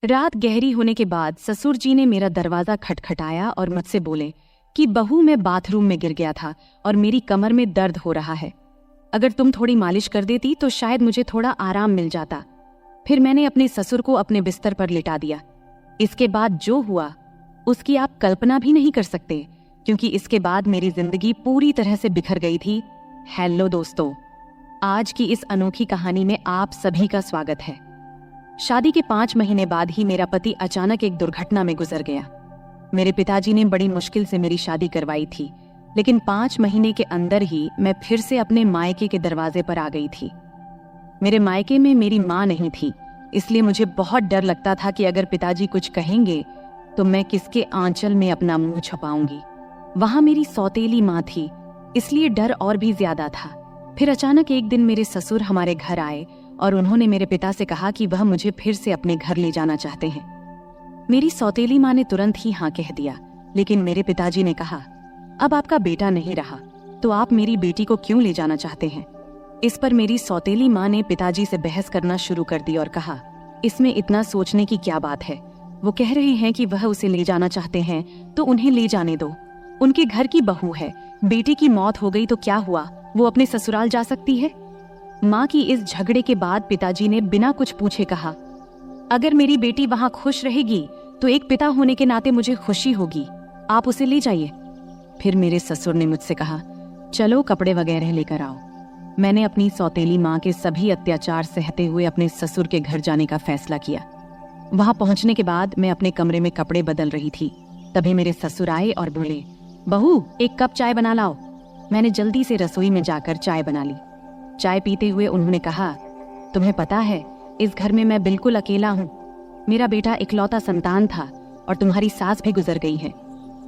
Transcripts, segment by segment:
रात गहरी होने के बाद ससुर जी ने मेरा दरवाजा खटखटाया और मुझसे बोले कि बहू, मैं बाथरूम में गिर गया था और मेरी कमर में दर्द हो रहा है। अगर तुम थोड़ी मालिश कर देती तो शायद मुझे थोड़ा आराम मिल जाता। फिर मैंने अपने ससुर को अपने बिस्तर पर लिटा दिया। इसके बाद जो हुआ उसकी आप कल्पना भी नहीं कर सकते, क्योंकि इसके बाद मेरी जिंदगी पूरी तरह से बिखर गई थी। हेलो दोस्तों, आज की इस अनोखी कहानी में आप सभी का स्वागत है। शादी के 5 महीने बाद ही मेरा पति अचानक एक दुर्घटना में गुजर गया। मेरे पिताजी ने बड़ी मुश्किल से मेरी शादी करवाई थी, लेकिन 5 महीने के अंदर ही मैं फिर से अपने मायके के दरवाजे पर आ गई थी। मेरे मायके में मेरी माँ नहीं थी, इसलिए मुझे बहुत डर लगता था कि अगर पिताजी कुछ कहेंगे तो मैं किसके आंचल में अपना मुंह छुपाऊंगी। वहां मेरी सौतेली माँ थी, इसलिए डर और भी ज्यादा था। फिर अचानक एक दिन मेरे ससुर हमारे घर आए और उन्होंने मेरे पिता से कहा कि वह मुझे फिर से अपने घर ले जाना चाहते हैं। मेरी सौतेली माँ ने तुरंत ही हाँ कह दिया, लेकिन मेरे पिताजी ने कहा, अब आपका बेटा नहीं रहा तो आप मेरी बेटी को क्यों ले जाना चाहते हैं। इस पर मेरी सौतेली माँ ने पिताजी से बहस करना शुरू कर दी और कहा, इसमें इतना सोचने की क्या बात है। वो कह रहे हैं कि वह उसे ले जाना चाहते हैं तो उन्हें ले जाने दो। उनके घर की बहू है, बेटी की मौत हो गई तो क्या हुआ, वो अपने ससुराल जा सकती है। माँ की इस झगड़े के बाद पिताजी ने बिना कुछ पूछे कहा, अगर मेरी बेटी वहां खुश रहेगी तो एक पिता होने के नाते मुझे खुशी होगी, आप उसे ले जाइए। फिर मेरे ससुर ने मुझसे कहा, चलो कपड़े वगैरह लेकर आओ। मैंने अपनी सौतेली माँ के सभी अत्याचार सहते हुए अपने ससुर के घर जाने का फैसला किया। वहां पहुंचने के बाद मैं अपने कमरे में कपड़े बदल रही थी, तभी मेरे ससुर आए और बोले, बहू, एक कप चाय बना लाओ। मैंने जल्दी से रसोई में जाकर चाय बना ली। चाय पीते हुए उन्होंने कहा, तुम्हें पता है इस घर में मैं बिल्कुल अकेला हूँ। मेरा बेटा इकलौता संतान था और तुम्हारी सास भी गुजर गई है,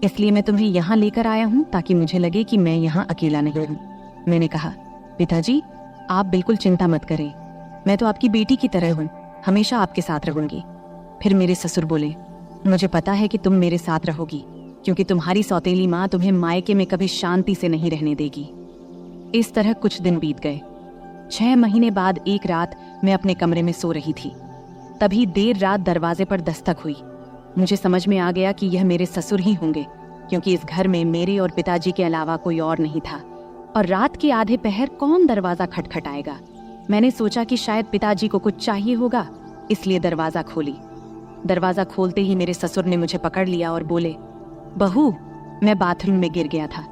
इसलिए मैं तुम्हें यहाँ लेकर आया हूँ ताकि मुझे लगे कि मैं यहाँ अकेला नहीं हूँ। मैंने कहा, पिताजी आप बिल्कुल चिंता मत करें, मैं तो आपकी बेटी की तरह हूँ, हमेशा आपके साथ रहूंगी। फिर मेरे ससुर बोले, मुझे पता है कि तुम मेरे साथ रहोगी, क्योंकि तुम्हारी सौतेली माँ तुम्हें मायके में कभी शांति से नहीं रहने देगी। इस तरह कुछ दिन बीत गए। 6 महीने बाद एक रात मैं अपने कमरे में सो रही थी, तभी देर रात दरवाजे पर दस्तक हुई। मुझे समझ में आ गया कि यह मेरे ससुर ही होंगे, क्योंकि इस घर में मेरे और पिताजी के अलावा कोई और नहीं था, और रात के आधे पहर कौन दरवाजा खटखटाएगा। मैंने सोचा कि शायद पिताजी को कुछ चाहिए होगा, इसलिए दरवाजा खोली। दरवाजा खोलते ही मेरे ससुर ने मुझे पकड़ लिया और बोले, बहू, मैं बाथरूम में गिर गया था,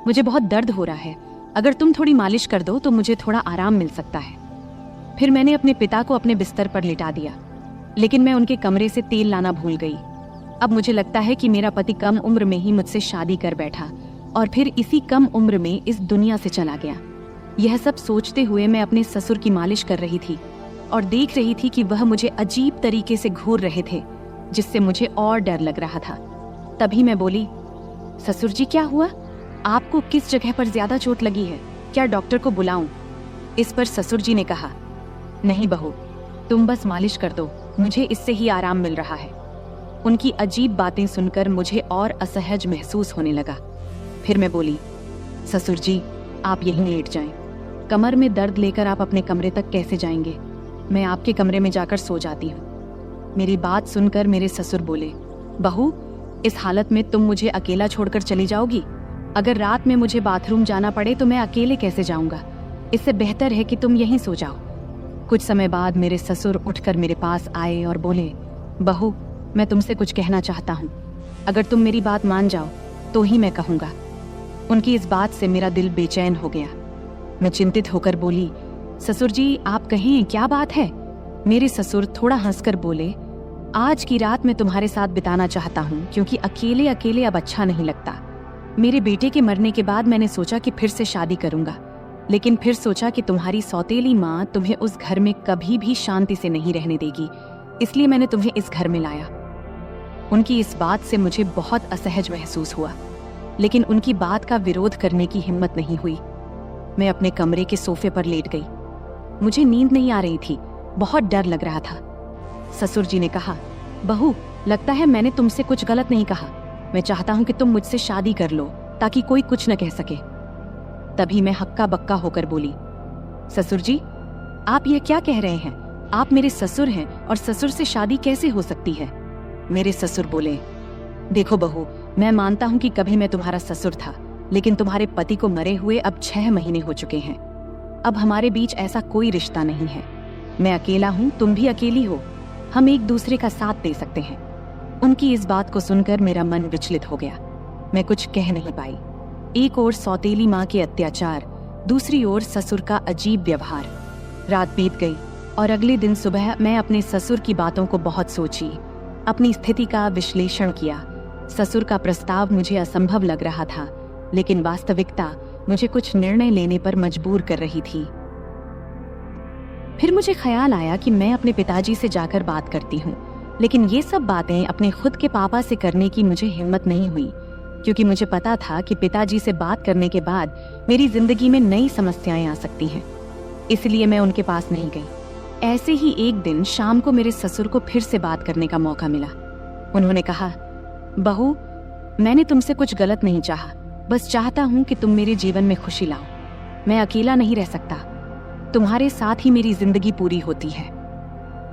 मुझे बहुत दर्द हो रहा है, अगर तुम थोड़ी मालिश कर दो तो मुझे थोड़ा आराम मिल सकता है। फिर मैंने अपने पिता को अपने बिस्तर पर लिटा दिया, लेकिन मैं उनके कमरे से तेल लाना भूल गई। अब मुझे लगता है कि मेरा पति कम उम्र में ही मुझसे शादी कर बैठा और फिर इसी कम उम्र में इस दुनिया से चला गया। यह सब सोचते हुए मैं अपने ससुर की मालिश कर रही थी और देख रही थी कि वह मुझे अजीब तरीके से घूर रहे थे, जिससे मुझे और डर लग रहा था। तभी मैं बोली, ससुर जी क्या हुआ, आपको किस जगह पर ज्यादा चोट लगी है, क्या डॉक्टर को बुलाऊं? इस पर ससुर जी ने कहा, नहीं बहू, तुम बस मालिश कर दो, मुझे इससे ही आराम मिल रहा है। उनकी अजीब बातें सुनकर मुझे और असहज महसूस होने लगा। फिर मैं बोली, ससुर जी आप यहीं लेट जाएं, कमर में दर्द लेकर आप अपने कमरे तक कैसे जाएंगे, मैं आपके कमरे में जाकर सो जाती हूँ। मेरी बात सुनकर मेरे ससुर बोले, बहू, इस हालत में तुम मुझे अकेला छोड़कर चली जाओगी? अगर रात में मुझे बाथरूम जाना पड़े तो मैं अकेले कैसे जाऊंगा, इससे बेहतर है कि तुम यहीं सो जाओ। कुछ समय बाद मेरे ससुर उठकर मेरे पास आए और बोले, बहू, मैं तुमसे कुछ कहना चाहता हूँ, अगर तुम मेरी बात मान जाओ तो ही मैं कहूँगा। उनकी इस बात से मेरा दिल बेचैन हो गया। मैं चिंतित होकर बोली, ससुर जी आप कहें, क्या बात है? मेरे ससुर थोड़ा हंसकर बोले, आज की रात मैं तुम्हारे साथ बिताना चाहता हूँ, क्योंकि अकेले अकेले अब अच्छा नहीं लगता। मेरे बेटे के मरने के बाद मैंने सोचा कि फिर से शादी करूंगा, लेकिन फिर सोचा कि तुम्हारी सौतेली माँ तुम्हें उस घर में कभी भी शांति से नहीं रहने देगी, इसलिए मैंने तुम्हें इस घर में लाया। उनकी इस बात से मुझे बहुत असहज महसूस हुआ, लेकिन उनकी बात का विरोध करने की हिम्मत नहीं हुई। मैं अपने कमरे के सोफे पर लेट गई। मुझे नींद नहीं आ रही थी, बहुत डर लग रहा था। ससुर जी ने कहा, बहू, लगता है मैंने तुमसे कुछ गलत नहीं कहा, मैं चाहता हूं कि तुम मुझसे शादी कर लो ताकि कोई कुछ न कह सके। तभी मैं हक्का बक्का होकर बोली, ससुर जी आप ये क्या कह रहे हैं, आप मेरे ससुर हैं और ससुर से शादी कैसे हो सकती है? मेरे ससुर बोले, देखो बहू, मैं मानता हूँ कि कभी मैं तुम्हारा ससुर था, लेकिन तुम्हारे पति को मरे हुए अब 6 महीने हो चुके हैं। अब हमारे बीच ऐसा कोई रिश्ता नहीं है। मैं अकेला हूँ, तुम भी अकेली हो। हम एक दूसरे का साथ दे सकते हैं। उनकी इस बात को सुनकर मेरा मन विचलित हो गया। मैं कुछ कह नहीं पाई। एक ओर सौतेली माँ के अत्याचार, दूसरी ओर ससुर का अजीब व्यवहार। रात बीत गई और अगले दिन सुबह मैं अपने ससुर की बातों को बहुत सोची, अपनी स्थिति का विश्लेषण किया। ससुर का प्रस्ताव मुझे असंभव लग रहा था, लेकिन वास्तविकता मुझे कुछ निर्णय लेने पर मजबूर कर रही थी। फिर मुझे ख्याल आया कि मैं अपने पिताजी से जाकर बात करती हूँ, लेकिन ये सब बातें अपने खुद के पापा से करने की मुझे हिम्मत नहीं हुई, क्योंकि मुझे पता था कि पिताजी से बात करने के बाद मेरी जिंदगी में नई समस्याएं आ सकती हैं। इसलिए मैं उनके पास नहीं गई। ऐसे ही एक दिन शाम को मेरे ससुर को फिर से बात करने का मौका मिला। उन्होंने कहा, बहू, मैंने तुमसे कुछ गलत नहीं चाहा, बस चाहता हूं कि तुम मेरे जीवन में खुशी लाओ। मैं अकेला नहीं रह सकता, तुम्हारे साथ ही मेरी जिंदगी पूरी होती है।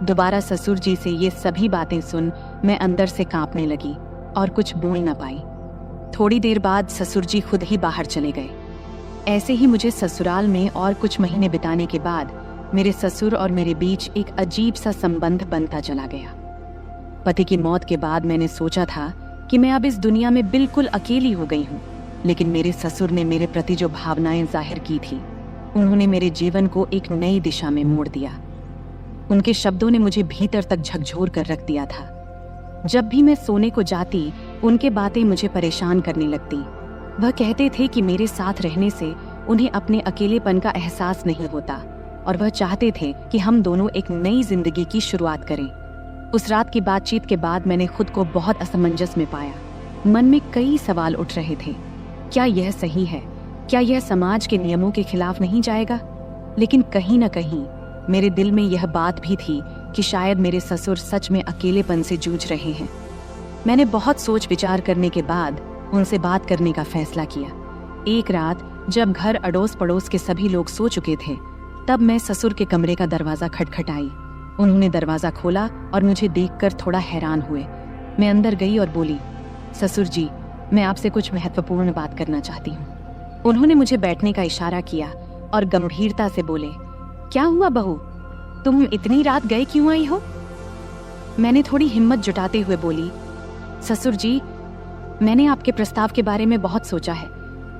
दोबारा ससुर जी से ये सभी बातें सुन मैं अंदर से कांपने लगी और कुछ बोल न पाई। थोड़ी देर बाद ससुर जी खुद ही बाहर चले गए। ऐसे ही मुझे ससुराल में और कुछ महीने बिताने के बाद मेरे ससुर और मेरे बीच एक अजीब सा संबंध बनता चला गया। पति की मौत के बाद मैंने सोचा था कि मैं अब इस दुनिया में बिल्कुल अकेली हो गई हूँ, लेकिन मेरे ससुर ने मेरे प्रति जो भावनाएं जाहिर की थी, उन्होंने मेरे जीवन को एक नई दिशा में मोड़ दिया। उनके शब्दों ने मुझे भीतर तक झकझोर कर रख दिया था। जब भी मैं सोने को जाती, उनके बातें मुझे परेशान करने लगती। वह कहते थे कि मेरे साथ रहने से उन्हें अपने अकेलेपन का एहसास नहीं होता और वह चाहते थे कि हम दोनों एक नई जिंदगी की शुरुआत करें। उस रात की बातचीत के बाद मैंने खुद को बहुत असमंजस में पाया। मन में कई सवाल उठ रहे थे। क्या यह सही है? क्या यह समाज के नियमों के खिलाफ नहीं जाएगा? लेकिन कहीं न कहीं मेरे दिल में यह बात भी थी कि शायद मेरे ससुर सच में अकेलेपन से जूझ रहे हैं। मैंने बहुत सोच विचार करने के बाद उनसे बात करने का फैसला किया। एक रात जब घर अड़ोस पड़ोस के सभी लोग सो चुके थे, तब मैं ससुर के कमरे का दरवाजा खटखटाई। उन्होंने दरवाजा खोला और मुझे देखकर थोड़ा हैरान हुए। मैं अंदर गई और बोली, ससुर जी, मैं आपसे कुछ महत्वपूर्ण बात करना चाहती हूँ। उन्होंने मुझे बैठने का इशारा किया और गंभीरता से बोले, क्या हुआ बहू, तुम इतनी रात गए क्यों आई हो? मैंने थोड़ी हिम्मत जुटाते हुए बोली, ससुर जी, मैंने आपके प्रस्ताव के बारे में बहुत सोचा है।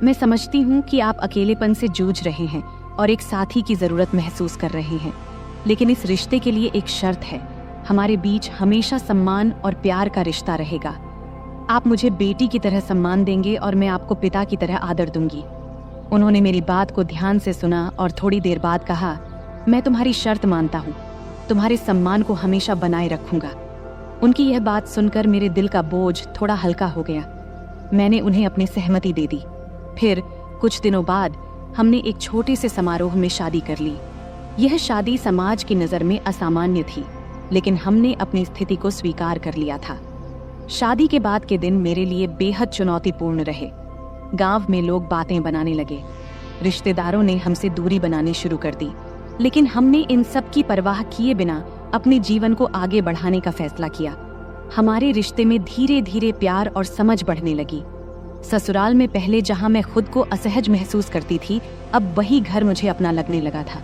मैं समझती हूँ कि आप अकेलेपन से जूझ रहे हैं और एक साथी की जरूरत महसूस कर रहे हैं, लेकिन इस रिश्ते के लिए एक शर्त है। हमारे बीच हमेशा सम्मान और प्यार का रिश्ता रहेगा। आप मुझे बेटी की तरह सम्मान देंगे और मैं आपको पिता की तरह आदर दूंगी। उन्होंने मेरी बात को ध्यान से सुना और थोड़ी देर बाद कहा, मैं तुम्हारी शर्त मानता हूँ, तुम्हारे सम्मान को हमेशा बनाए रखूंगा। उनकी यह बात सुनकर मेरे दिल का बोझ थोड़ा हल्का हो गया। मैंने उन्हें अपनी सहमति दे दी। फिर कुछ दिनों बाद हमने एक छोटे से समारोह में शादी कर ली। यह शादी समाज की नज़र में असामान्य थी, लेकिन हमने अपनी स्थिति को स्वीकार कर लिया था। शादी के बाद के दिन मेरे लिए बेहद चुनौतीपूर्ण रहे। गांव में लोग बातें बनाने लगे, रिश्तेदारों ने हमसे दूरी बनानी शुरू कर दी, लेकिन हमने इन सब की परवाह किए बिना अपने जीवन को आगे बढ़ाने का फैसला किया। हमारे रिश्ते में धीरे धीरे प्यार और समझ बढ़ने लगी। ससुराल में पहले जहां मैं खुद को असहज महसूस करती थी, अब वही घर मुझे अपना लगने लगा था।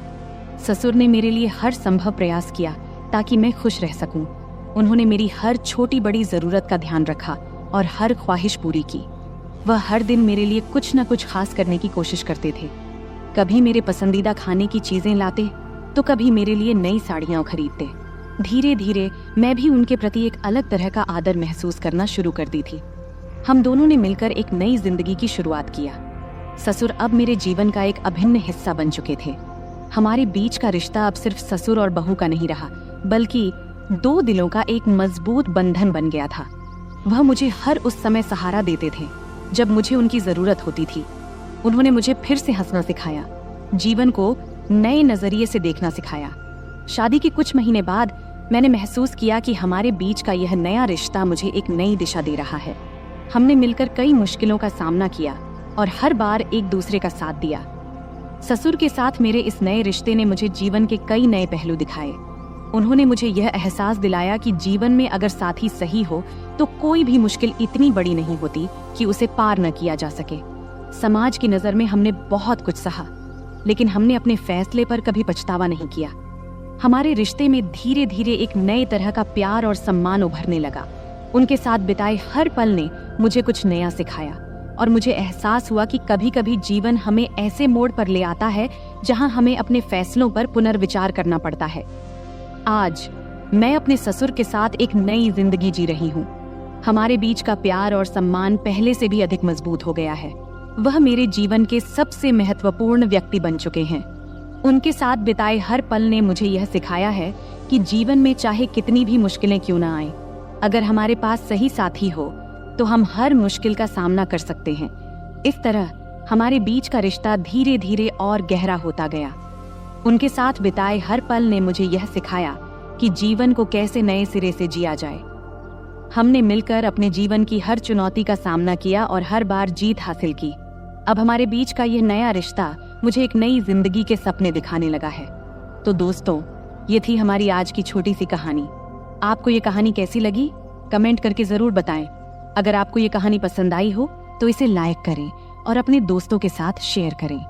ससुर ने मेरे लिए हर संभव प्रयास किया ताकि मैं खुश रह सकूं। उन्होंने मेरी हर छोटी बड़ी जरूरत का ध्यान रखा और हर ख्वाहिश पूरी की। वह हर दिन मेरे लिए कुछ न कुछ खास करने की कोशिश करते थे। कभी मेरे पसंदीदा खाने की चीजें लाते, तो कभी मेरे लिए नई साड़ियां खरीदते। धीरे धीरे मैं भी उनके प्रति एक अलग तरह का आदर महसूस करना शुरू कर दी थी। हम दोनों ने मिलकर एक नई जिंदगी की शुरुआत किया। ससुर अब मेरे जीवन का एक अभिन्न हिस्सा बन चुके थे। हमारे बीच का रिश्ता अब सिर्फ ससुर और बहू का नहीं रहा, बल्कि दो दिलों का एक मजबूत बंधन बन गया था। वह मुझे हर उस समय सहारा देते थे जब मुझे उनकी जरूरत होती थी। उन्होंने मुझे फिर से हंसना सिखाया, जीवन को नए नजरिए से देखना सिखाया। शादी के कुछ महीने बाद मैंने महसूस किया कि हमारे बीच का यह नया रिश्ता मुझे एक नई दिशा दे रहा है। हमने मिलकर कई मुश्किलों का सामना किया और हर बार एक दूसरे का साथ दिया। ससुर के साथ मेरे इस नए रिश्ते ने मुझे जीवन के कई नए पहलू दिखाए। उन्होंने मुझे यह एहसास दिलाया कि जीवन में अगर साथी सही हो तो कोई भी मुश्किल इतनी बड़ी नहीं होती कि उसे पार न किया जा सके। समाज की नज़र में हमने बहुत कुछ सहा, लेकिन हमने अपने फैसले पर कभी पछतावा नहीं किया। हमारे रिश्ते में धीरे धीरे एक नए तरह का प्यार और सम्मान उभरने लगा। उनके साथ बिताए हर पल ने मुझे कुछ नया सिखाया और मुझे एहसास हुआ कि कभी कभी जीवन हमें ऐसे मोड़ पर ले आता है जहां हमें अपने फैसलों पर पुनर्विचार करना पड़ता है। आज मैं अपने ससुर के साथ एक नई जिंदगी जी रही हूँ। हमारे बीच का प्यार और सम्मान पहले से भी अधिक मजबूत हो गया है। वह मेरे जीवन के सबसे महत्वपूर्ण व्यक्ति बन चुके हैं। उनके साथ बिताए हर पल ने मुझे यह सिखाया है कि जीवन में चाहे कितनी भी मुश्किलें क्यों ना आए, अगर हमारे पास सही साथी हो तो हम हर मुश्किल का सामना कर सकते हैं। इस तरह हमारे बीच का रिश्ता धीरे धीरे और गहरा होता गया। उनके साथ बिताए हर पल ने मुझे यह सिखाया कि जीवन को कैसे नए सिरे से जिया जाए। हमने मिलकर अपने जीवन की हर चुनौती का सामना किया और हर बार जीत हासिल की। अब हमारे बीच का यह नया रिश्ता मुझे एक नई जिंदगी के सपने दिखाने लगा है। तो दोस्तों, ये थी हमारी आज की छोटी सी कहानी। आपको ये कहानी कैसी लगी? कमेंट करके जरूर बताएं। अगर आपको ये कहानी पसंद आई हो तो इसे लाइक करें और अपने दोस्तों के साथ शेयर करें।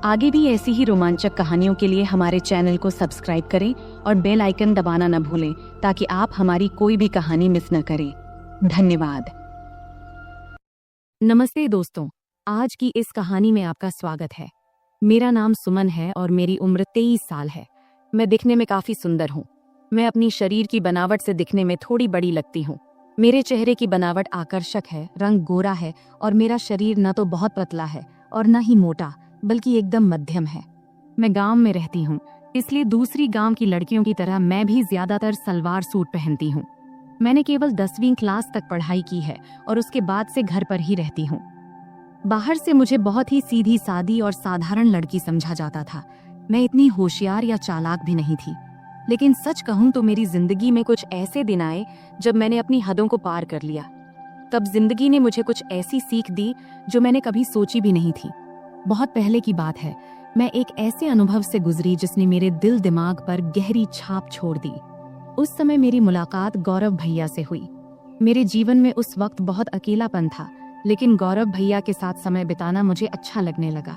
आगे भी ऐसी ही रोमांचक कहानियों के लिए हमारे चैनल को सब्सक्राइब करें और बेल आइकन दबाना न भूलें ताकि आप हमारी कोई भी कहानी मिस न करें। धन्यवाद। नमस्ते दोस्तों, आज की इस कहानी में आपका स्वागत है। मेरा नाम सुमन है और मेरी उम्र 23 साल है। मैं दिखने में काफी सुंदर हूँ। मैं अपनी शरीर की बनावट से दिखने में थोड़ी बड़ी लगती हूँ। मेरे चेहरे की बनावट आकर्षक है, रंग गोरा है और मेरा शरीर न तो बहुत पतला है और न ही मोटा, बल्कि एकदम मध्यम है। मैं गांव में रहती हूँ, इसलिए दूसरी गांव की लड़कियों की तरह मैं भी ज्यादातर सलवार सूट पहनती हूँ। मैंने केवल 10वीं क्लास तक पढ़ाई की है और उसके बाद से घर पर ही रहती हूँ। बाहर से मुझे बहुत ही सीधी सादी और साधारण लड़की समझा जाता था। मैं इतनी होशियार या चालाक भी नहीं थी। लेकिन सच कहूं तो मेरी जिंदगी में कुछ ऐसे दिन आए जब मैंने अपनी हदों को पार कर लिया। तब जिंदगी ने मुझे कुछ ऐसी सीख दी जो मैंने कभी सोची भी नहीं थी। बहुत पहले की बात है, मैं एक ऐसे अनुभव से गुजरी जिसने मेरे दिल दिमाग पर गहरी छाप छोड़ दी। उस समय मेरी मुलाकात गौरव भैया से हुई। मेरे जीवन में उस वक्त बहुत अकेलापन था, लेकिन गौरव भैया के साथ समय बिताना मुझे अच्छा लगने लगा।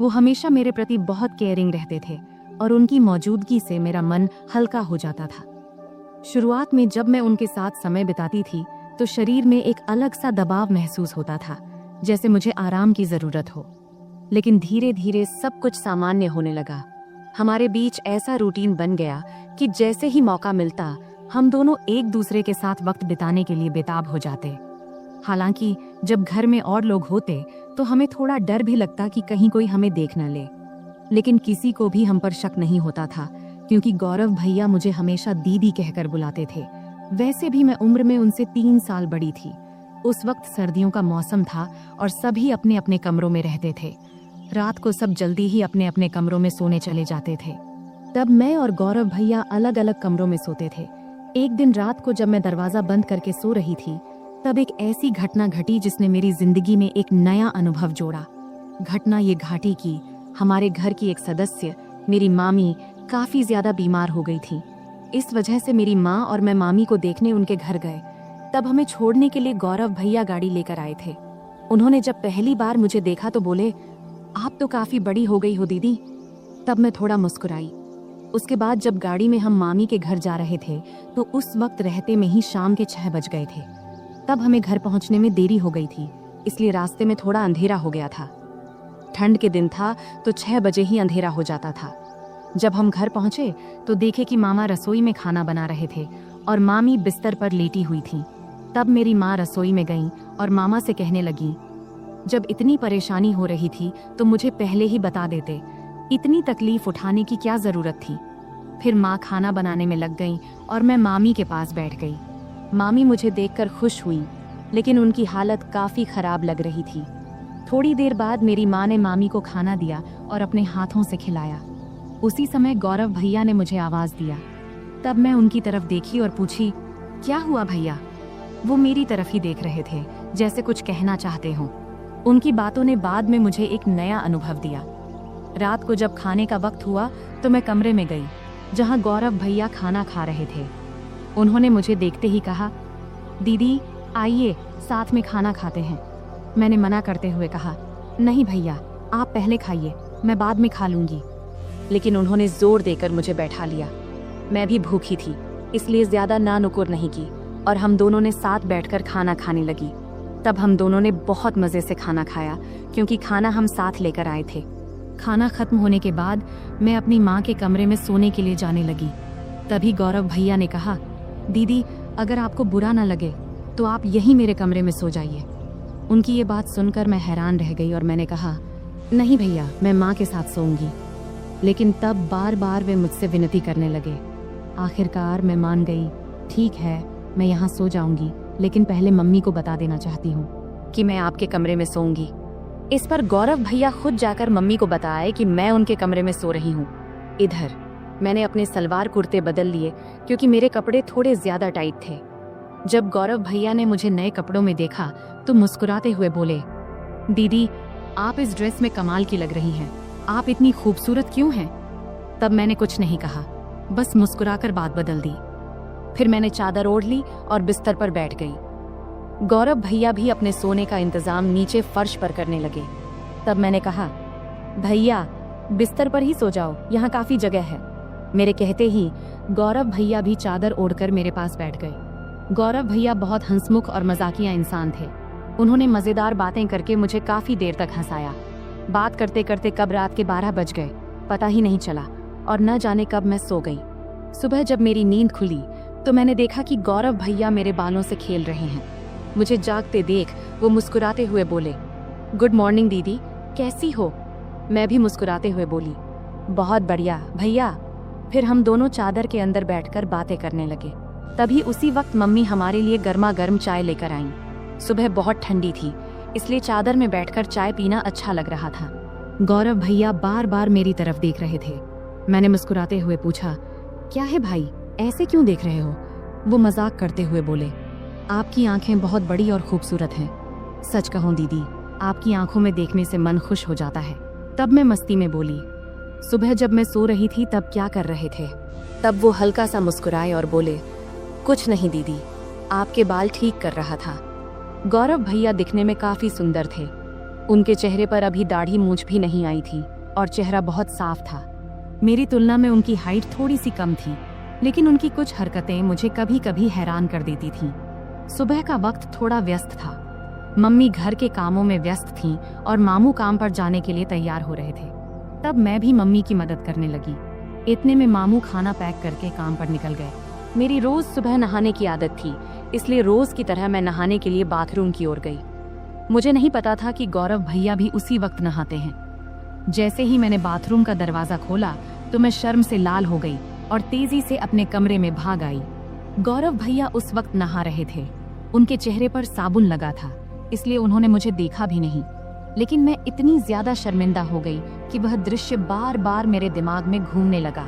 वो हमेशा मेरे प्रति बहुत केयरिंग रहते थे और उनकी मौजूदगी से मेरा मन हल्का हो जाता था। शुरुआत में जब मैं उनके साथ समय बिताती थी तो शरीर में एक अलग सा दबाव महसूस होता था, जैसे मुझे आराम की जरूरत हो। लेकिन धीरे धीरे सब कुछ सामान्य होने लगा। हमारे बीच ऐसा रूटीन बन गया कि जैसे ही मौका मिलता हम दोनों एक दूसरे के साथ वक्त बिताने के लिए बेताब हो जाते। हालांकि जब घर में और लोग होते तो हमें थोड़ा डर भी लगता कि कहीं कोई हमें देख न ले, लेकिन किसी को भी हम पर शक नहीं होता था क्योंकि गौरव भैया मुझे हमेशा दीदी कहकर बुलाते थे। वैसे भी मैं उम्र में उनसे 3 साल बड़ी थी। उस वक्त सर्दियों का मौसम था और सभी अपने अपने कमरों में रहते थे। रात को सब जल्दी ही अपने अपने कमरों में सोने चले जाते थे। तब मैं और गौरव भैया अलग अलग कमरों में सोते थे। एक दिन रात को जब मैं दरवाजा बंद करके सो रही थी तब एक ऐसी घटना घटी जिसने मेरी जिंदगी में एक नया अनुभव जोड़ा। घटना ये घाटी की, हमारे घर की एक सदस्य, मेरी मामी, काफी ज्यादा बीमार हो गई थी। इस वजह से मेरी माँ और मैं मामी को देखने उनके घर गए। तब हमें छोड़ने के लिए गौरव भैया गाड़ी लेकर आए थे। उन्होंने जब पहली बार मुझे देखा तो बोले, आप तो काफी बड़ी हो गई हो दीदी। तब मैं थोड़ा मुस्कुराई। उसके बाद जब गाड़ी में हम मामी के घर जा रहे थे तो उस वक्त रहते में ही शाम के 6 बज गए थे। तब हमें घर पहुंचने में देरी हो गई थी, इसलिए रास्ते में थोड़ा अंधेरा हो गया था। ठंड के दिन था तो 6 बजे ही अंधेरा हो जाता था। जब हम घर पहुंचे तो देखे कि मामा रसोई में खाना बना रहे थे और मामी बिस्तर पर लेटी हुई थी। तब मेरी माँ रसोई में गई और मामा से कहने लगी, जब इतनी परेशानी हो रही थी तो मुझे पहले ही बता देते, इतनी तकलीफ उठाने की क्या जरूरत थी। फिर माँ खाना बनाने में लग गई और मैं मामी के पास बैठ गई। मामी मुझे देखकर खुश हुई, लेकिन उनकी हालत काफी खराब लग रही थी। थोड़ी देर बाद मेरी माँ ने मामी को खाना दिया और अपने हाथों से खिलाया। उसी समय गौरव भैया ने मुझे आवाज दिया। तब मैं उनकी तरफ देखी और पूछी, क्या हुआ भैया? वो मेरी तरफ ही देख रहे थे, जैसे कुछ कहना चाहते हों। उनकी बातों ने बाद में मुझे एक नया अनुभव दिया। रात को जब खाने का वक्त हुआ तो मैं कमरे में गई। जहां गौरव भैया खाना खा रहे थे। उन्होंने मुझे देखते ही कहा, दीदी आइए साथ में खाना खाते हैं। मैंने मना करते हुए कहा, नहीं भैया आप पहले खाइए, मैं बाद में खा लूंगी। लेकिन उन्होंने जोर देकर मुझे बैठा लिया। मैं भी भूखी थी, इसलिए ज्यादा ना नुकुर नहीं की और हम दोनों ने साथ बैठकर खाना खाने लगी। तब हम दोनों ने बहुत मजे से खाना खाया, क्योंकि खाना हम साथ लेकर आए थे। खाना खत्म होने के बाद मैं अपनी माँ के कमरे में सोने के लिए जाने लगी। तभी गौरव भैया ने कहा, दीदी अगर आपको बुरा ना लगे तो आप यहीं मेरे कमरे में सो जाइए। उनकी ये बात सुनकर मैं हैरान रह गई और मैंने कहा, नहीं भैया मैं माँ के साथ सोऊंगी। लेकिन तब बार बार वे मुझसे विनती करने लगे। आखिरकार मैं मान गई, ठीक है मैं यहाँ सो जाऊंगी, लेकिन पहले मम्मी को बता देना चाहती हूँ कि मैं आपके कमरे में सोऊंगी। इस पर गौरव भैया खुद जाकर मम्मी को बताए कि मैं उनके कमरे में सो रही हूँ। इधर मैंने अपने सलवार कुर्ते बदल लिए, क्योंकि मेरे कपड़े थोड़े ज्यादा टाइट थे। जब गौरव भैया ने मुझे नए कपड़ों में देखा तो मुस्कुराते हुए बोले, दीदी आप इस ड्रेस में कमाल की लग रही हैं, आप इतनी खूबसूरत क्यों हैं? तब मैंने कुछ नहीं कहा, बस मुस्कुराकर बात बदल दी। फिर मैंने चादर ओढ़ ली और बिस्तर पर बैठ गई। गौरव भैया भी अपने सोने का इंतजाम नीचे फर्श पर करने लगे। तब मैंने कहा, भैया बिस्तर पर ही सो जाओ, यहाँ काफी जगह है। मेरे कहते ही गौरव भैया भी चादर ओढ़कर मेरे पास बैठ गए। गौरव भैया बहुत हंसमुख और मजाकिया इंसान थे। उन्होंने मजेदार बातें करके मुझे काफी देर तक हंसाया। बात करते करते कब रात के 12 बज गए पता ही नहीं चला और न जाने कब मैं सो गई। सुबह जब मेरी नींद खुली तो मैंने देखा कि गौरव भैया मेरे बालों से खेल रहे हैं। मुझे जागते देख वो मुस्कुराते हुए बोले, गुड मॉर्निंग दीदी, कैसी हो? मैं भी मुस्कुराते हुए बोली, बहुत बढ़िया भैया। फिर हम दोनों चादर के अंदर बैठकर बातें करने लगे। तभी उसी वक्त मम्मी हमारे लिए गर्मा गर्म चाय लेकर आईं। सुबह बहुत ठंडी थी, इसलिए चादर में बैठकर चाय पीना अच्छा लग रहा था। गौरव भैया बार बार मेरी तरफ देख रहे थे। मैंने मुस्कुराते हुए पूछा, क्या है भाई, ऐसे क्यों देख रहे हो? वो मजाक करते हुए बोले, आपकी आंखें बहुत बड़ी और खूबसूरत हैं। सच कहूं दीदी, आपकी आंखों में देखने से मन खुश हो जाता है। तब मैं मस्ती में बोली, सुबह जब मैं सो रही थी तब क्या कर रहे थे? तब वो हल्का सा मुस्कुराए और बोले, कुछ नहीं दीदी, आपके बाल ठीक कर रहा था। गौरव भैया दिखने में काफी सुंदर थे। उनके चेहरे पर अभी दाढ़ी मूंछ भी नहीं आई थी और चेहरा बहुत साफ था। मेरी तुलना में उनकी हाइट थोड़ी सी कम थी, लेकिन उनकी कुछ हरकतें मुझे कभी कभी हैरान कर देती थीं। सुबह का वक्त थोड़ा व्यस्त था। मम्मी घर के कामों में व्यस्त थीं और मामू काम पर जाने के लिए तैयार हो रहे थे। तब मैं भी मम्मी की मदद करने लगी। इतने में मामू खाना पैक करके काम पर निकल गए। मेरी रोज सुबह नहाने की आदत थी, इसलिए रोज की तरह मैं नहाने के लिए बाथरूम की ओर गई। मुझे नहीं पता था कि गौरव भैया भी उसी वक्त नहाते हैं। जैसे ही मैंने बाथरूम का दरवाजा खोला तो मैं शर्म से लाल हो गई और तेजी से अपने कमरे में भाग आई। गौरव भैया उस वक्त नहा रहे थे। उनके चेहरे पर साबुन लगा था, इसलिए उन्होंने मुझे देखा भी नहीं। लेकिन मैं इतनी ज्यादा शर्मिंदा हो गई कि वह दृश्य बार बार मेरे दिमाग में घूमने लगा।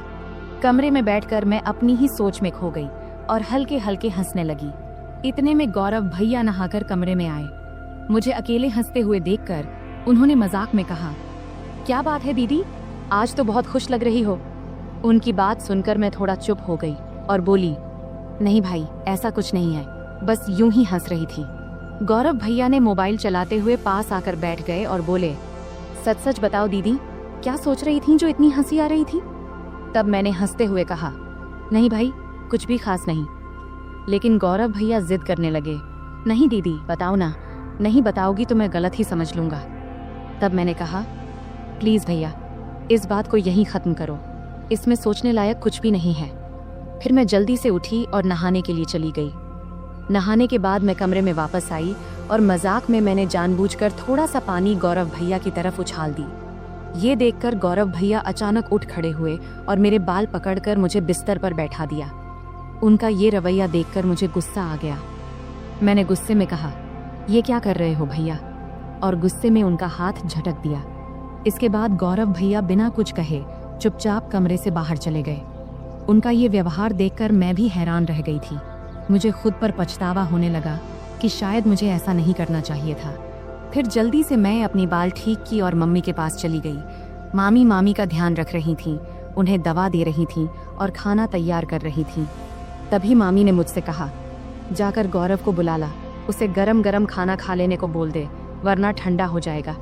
कमरे में बैठकर मैं अपनी ही सोच में खो गई और हल्के हल्के हंसने लगी। इतने में गौरव भैया नहाकर कमरे में आए। मुझे अकेले हंसते हुए देखकर उन्होंने मजाक में कहा, क्या बात है दीदी, आज तो बहुत खुश लग रही हो। उनकी बात सुनकर मैं थोड़ा चुप हो गई और बोली, नहीं भाई ऐसा कुछ नहीं है, बस यूं ही हंस रही थी। गौरव भैया ने मोबाइल चलाते हुए पास आकर बैठ गए और बोले, सच सच बताओ दीदी, क्या सोच रही थी जो इतनी हंसी आ रही थी? तब मैंने हंसते हुए कहा, नहीं भाई कुछ भी खास नहीं। लेकिन गौरव भैया जिद करने लगे, नहीं दीदी बताओ ना, नहीं बताओगी तो मैं गलत ही समझ लूंगा। तब मैंने कहा, प्लीज भैया इस बात को यहीं खत्म करो, इसमें सोचने लायक कुछ भी नहीं है। फिर मैं जल्दी से उठी और नहाने के लिए चली गई। नहाने के बाद मैं कमरे में वापस आई और मजाक में मैंने जानबूझकर थोड़ा सा पानी गौरव भैया की तरफ उछाल दी। ये देखकर गौरव भैया अचानक उठ खड़े हुए और मेरे बाल पकड़कर मुझे बिस्तर पर बैठा दिया। उनका ये रवैया देखकर मुझे गुस्सा आ गया। मैंने गुस्से में कहा, ये क्या कर रहे हो भैया? और गुस्से में उनका हाथ झटक दिया। इसके बाद गौरव भैया बिना कुछ कहे चुपचाप कमरे से बाहर चले गए। उनका ये व्यवहार देखकर मैं भी हैरान रह गई थी। मुझे खुद पर पछतावा होने लगा कि शायद मुझे ऐसा नहीं करना चाहिए था। फिर जल्दी से मैं अपनी बाल ठीक की और मम्मी के पास चली गई। मामी का ध्यान रख रही थीं। उन्हें दवा दे रही थीं और खाना तैयार कर रही थीं। तभी मामी ने मुझसे कहा, जाकर गौरव को बुला ला, उसे गरम गरम खाना खा लेने को बोल दे, वरना ठंडा हो जाएगा।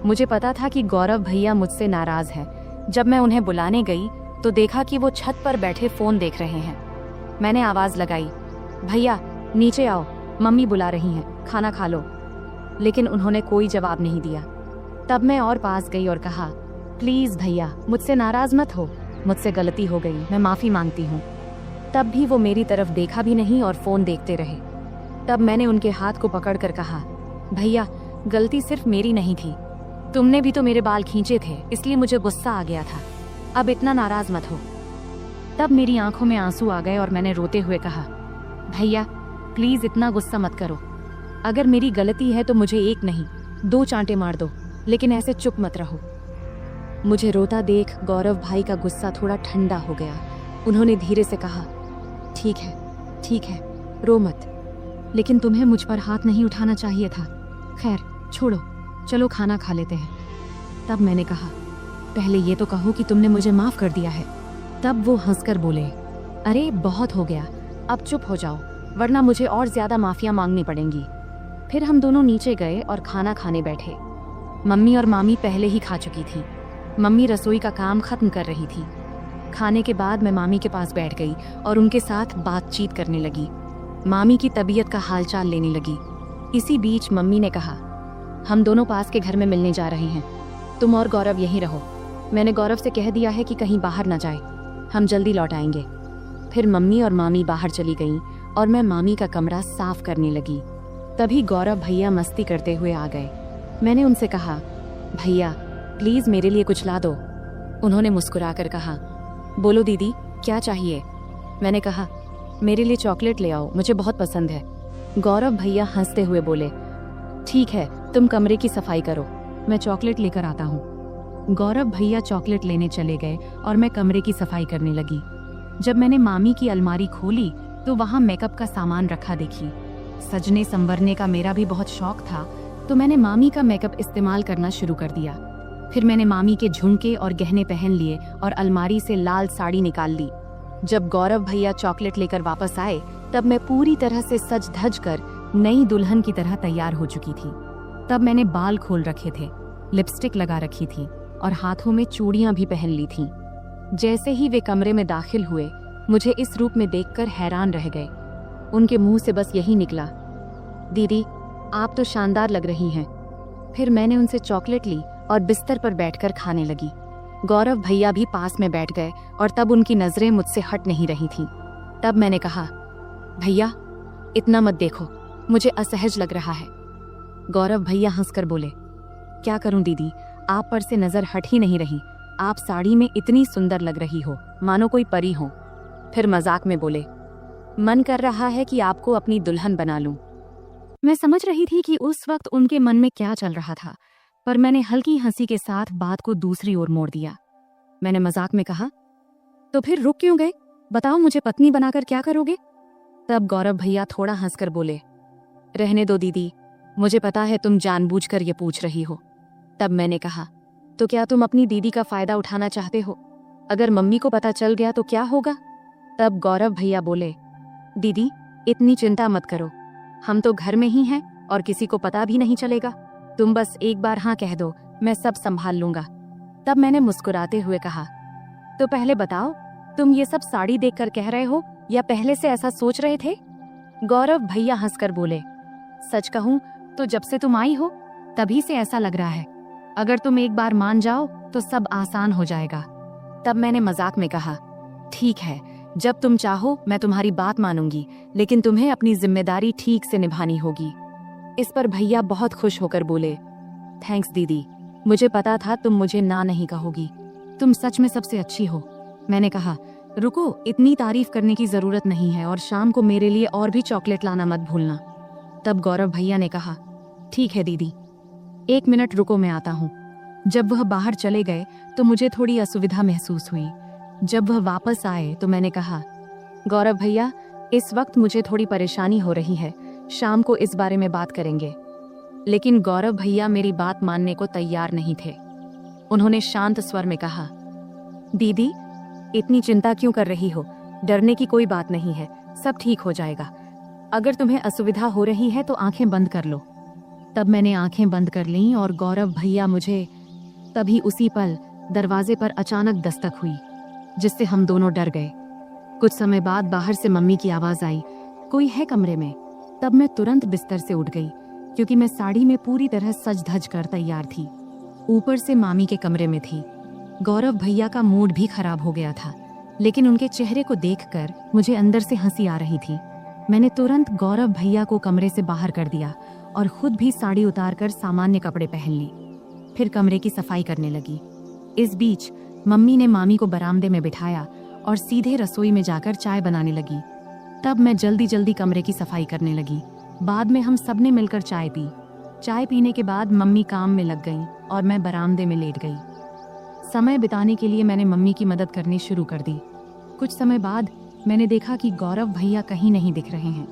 मुझे पता था कि गौरव भैया मुझसे नाराज है। जब मैं उन्हें बुलाने गई तो देखा कि वो छत पर बैठे फोन देख रहे हैं। मैंने आवाज लगाई, भैया नीचे आओ, मम्मी बुला रही हैं, खाना खा लो। लेकिन उन्होंने कोई जवाब नहीं दिया। तब मैं और पास गई और कहा, प्लीज भैया मुझसे नाराज मत हो, मुझसे गलती हो गई, मैं माफी मांगती हूँ। तब भी वो मेरी तरफ देखा भी नहीं और फोन देखते रहे। तब मैंने उनके हाथ को पकड़कर कहा, भैया गलती सिर्फ मेरी नहीं थी, तुमने भी तो मेरे बाल खींचे थे, इसलिए मुझे गुस्सा आ गया था, अब इतना नाराज मत हो। तब मेरी आंखों में आंसू आ गए और मैंने रोते हुए कहा, भैया प्लीज इतना गुस्सा मत करो, अगर मेरी गलती है तो मुझे एक नहीं 2 चांटे मार दो, लेकिन ऐसे चुप मत रहो। मुझे रोता देख गौरव भाई का गुस्सा थोड़ा ठंडा हो गया। उन्होंने धीरे से कहा, ठीक है, रो मत, लेकिन तुम्हें मुझ पर हाथ नहीं उठाना चाहिए था। खैर छोड़ो, चलो खाना खा लेते हैं। तब मैंने कहा, पहले ये तो कहो कि तुमने मुझे माफ कर दिया है। तब वो हंसकर बोले, अरे बहुत हो गया, अब चुप हो जाओ, वरना मुझे और ज्यादा माफिया मांगनी पड़ेंगी। फिर हम दोनों नीचे गए और खाना खाने बैठे। मम्मी और मामी पहले ही खा चुकी थी। मम्मी रसोई का काम खत्म कर रही थी। खाने के बाद मैं मामी के पास बैठ गई और उनके साथ बातचीत करने लगी। मामी की तबीयत का हालचाल लेने लगी। इसी बीच मम्मी ने कहा, हम दोनों पास के घर में मिलने जा रहे हैं, तुम और गौरव यहीं रहो। मैंने गौरव से कह दिया है कि कहीं बाहर ना जाए, हम जल्दी लौट आएंगे। फिर मम्मी और मामी बाहर चली गईं और मैं मामी का कमरा साफ करने लगी। तभी गौरव भैया मस्ती करते हुए आ गए। मैंने उनसे कहा, भैया प्लीज मेरे लिए कुछ ला दो। उन्होंने मुस्कुराकर कहा, बोलो दीदी क्या चाहिए। मैंने कहा, मेरे लिए चॉकलेट ले आओ, मुझे बहुत पसंद है। गौरव भैया हंसते हुए बोले, ठीक है, तुम कमरे की सफाई करो, मैं चॉकलेट लेकर आता हूँ। गौरव भैया चॉकलेट लेने चले गए और मैं कमरे की सफाई करने लगी। जब मैंने मामी की अलमारी खोली तो वहाँ मेकअप का सामान रखा देखी। सजने संवरने का मेरा भी बहुत शौक था, तो मैंने मामी का मेकअप इस्तेमाल करना शुरू कर दिया। फिर मैंने मामी के झुमके और गहने पहन लिए और अलमारी से लाल साड़ी निकाल ली। जब गौरव भैया चॉकलेट लेकर वापस आए तब मैं पूरी तरह से सज धज कर नई दुल्हन की तरह तैयार हो चुकी थी। तब मैंने बाल खोल रखे थे, लिपस्टिक लगा रखी थी और हाथों में चूड़ियां भी पहन ली थीं। जैसे ही वे कमरे में दाखिल हुए, मुझे इस रूप में देखकर हैरान रह गए। उनके मुंह से बस यही निकला, दीदी आप तो शानदार लग रही हैं। फिर मैंने उनसे चॉकलेट ली और बिस्तर पर बैठकर खाने लगी। गौरव भैया भी पास में बैठ गए और तब उनकी नजरें मुझसे हट नहीं रही थीं। तब मैंने कहा, भैया इतना मत देखो, मुझे असहज लग रहा है। गौरव भैया हंसकर बोले, क्या करूं दीदी, आप पर से नजर हट ही नहीं रही, आप साड़ी में इतनी सुंदर लग रही हो, मानो कोई परी हो। फिर मजाक में बोले, मन कर रहा है कि आपको अपनी दुल्हन बना लूं। मैं समझ रही थी कि उस वक्त उनके मन में क्या चल रहा था, पर मैंने हल्की हंसी के साथ बात को दूसरी ओर मोड़ दिया। मैंने मजाक में कहा, तो फिर रुक क्यों गए, बताओ मुझे पत्नी बनाकर क्या करोगे। तब गौरव भैया थोड़ा हंसकर बोले, रहने दो दीदी, मुझे पता है तुम जानबूझकर ये पूछ रही हो। तब मैंने कहा, तो क्या तुम अपनी दीदी का फायदा उठाना चाहते हो, अगर मम्मी को पता चल गया तो क्या होगा। तब गौरव भैया बोले, दीदी इतनी चिंता मत करो, हम तो घर में ही हैं और किसी को पता भी नहीं चलेगा, तुम बस एक बार हाँ कह दो, मैं सब संभाल लूंगा। तब मैंने मुस्कुराते हुए कहा, तो पहले बताओ तुम ये सब साड़ी देखकर कह रहे हो या पहले से ऐसा सोच रहे थे। गौरव भैया हंसकर बोले, सच कहूं तो जब से तुम आई हो तभी से ऐसा लग रहा है, अगर तुम एक बार मान जाओ तो सब आसान हो जाएगा। तब मैंने मजाक में कहा, ठीक है, जब तुम चाहो मैं तुम्हारी बात मानूंगी, लेकिन तुम्हें अपनी जिम्मेदारी ठीक से निभानी होगी। इस पर भैया बहुत खुश होकर बोले, थैंक्स दीदी, मुझे पता था तुम मुझे ना नहीं कहोगी, तुम सच में सबसे अच्छी हो। मैंने कहा, रुको, इतनी तारीफ करने की जरूरत नहीं है और शाम को मेरे लिए और भी चॉकलेट लाना मत भूलना। तब गौरव भैया ने कहा, ठीक है दीदी, 1 मिनट रुको, मैं आता हूँ। जब वह बाहर चले गए तो मुझे थोड़ी असुविधा महसूस हुई। जब वह वापस आए तो मैंने कहा, गौरव भैया इस वक्त मुझे थोड़ी परेशानी हो रही है, शाम को इस बारे में बात करेंगे। लेकिन गौरव भैया मेरी बात मानने को तैयार नहीं थे। उन्होंने शांत स्वर में कहा, दीदी, इतनी चिंता क्यों कर रही हो? डरने की कोई बात नहीं है, सब ठीक हो जाएगा। अगर तुम्हें असुविधा हो रही है तो आंखें बंद कर लो। तब मैंने आंखें बंद कर लीं और गौरव भैया मुझे तभी उसी पल दरवाजे पर अचानक दस्तक हुई, जिससे हम दोनों डर गए। कुछ समय बाद बाहर से मम्मी की आवाज आई, कोई है कमरे में? तब मैं तुरंत बिस्तर से उठ गई, क्योंकि मैं साड़ी में पूरी तरह सज धज कर तैयार थी। ऊपर से मामी के कमरे में थी। गौरव भैया का मूड भी खराब हो गया था, लेकिन उनके चेहरे को देखकर मुझे अंदर से हंसी आ रही थी। मैंने तुरंत गौरव भैया को कमरे से बाहर कर दिया और खुद भी साड़ी उतारकर सामान्य कपड़े पहन ली। फिर कमरे की सफाई करने लगी। इस बीच मम्मी ने मामी को बरामदे में बिठाया और सीधे रसोई में जाकर चाय बनाने लगी। तब मैं जल्दी जल्दी कमरे की सफाई करने लगी। बाद में हम सबने मिलकर चाय पी। चाय पीने के बाद मम्मी काम में लग गईं और मैं बरामदे में लेट गई। समय बिताने के लिए मैंने मम्मी की मदद करनी शुरू कर दी। कुछ समय बाद मैंने देखा कि गौरव भैया कहीं नहीं दिख रहे हैं।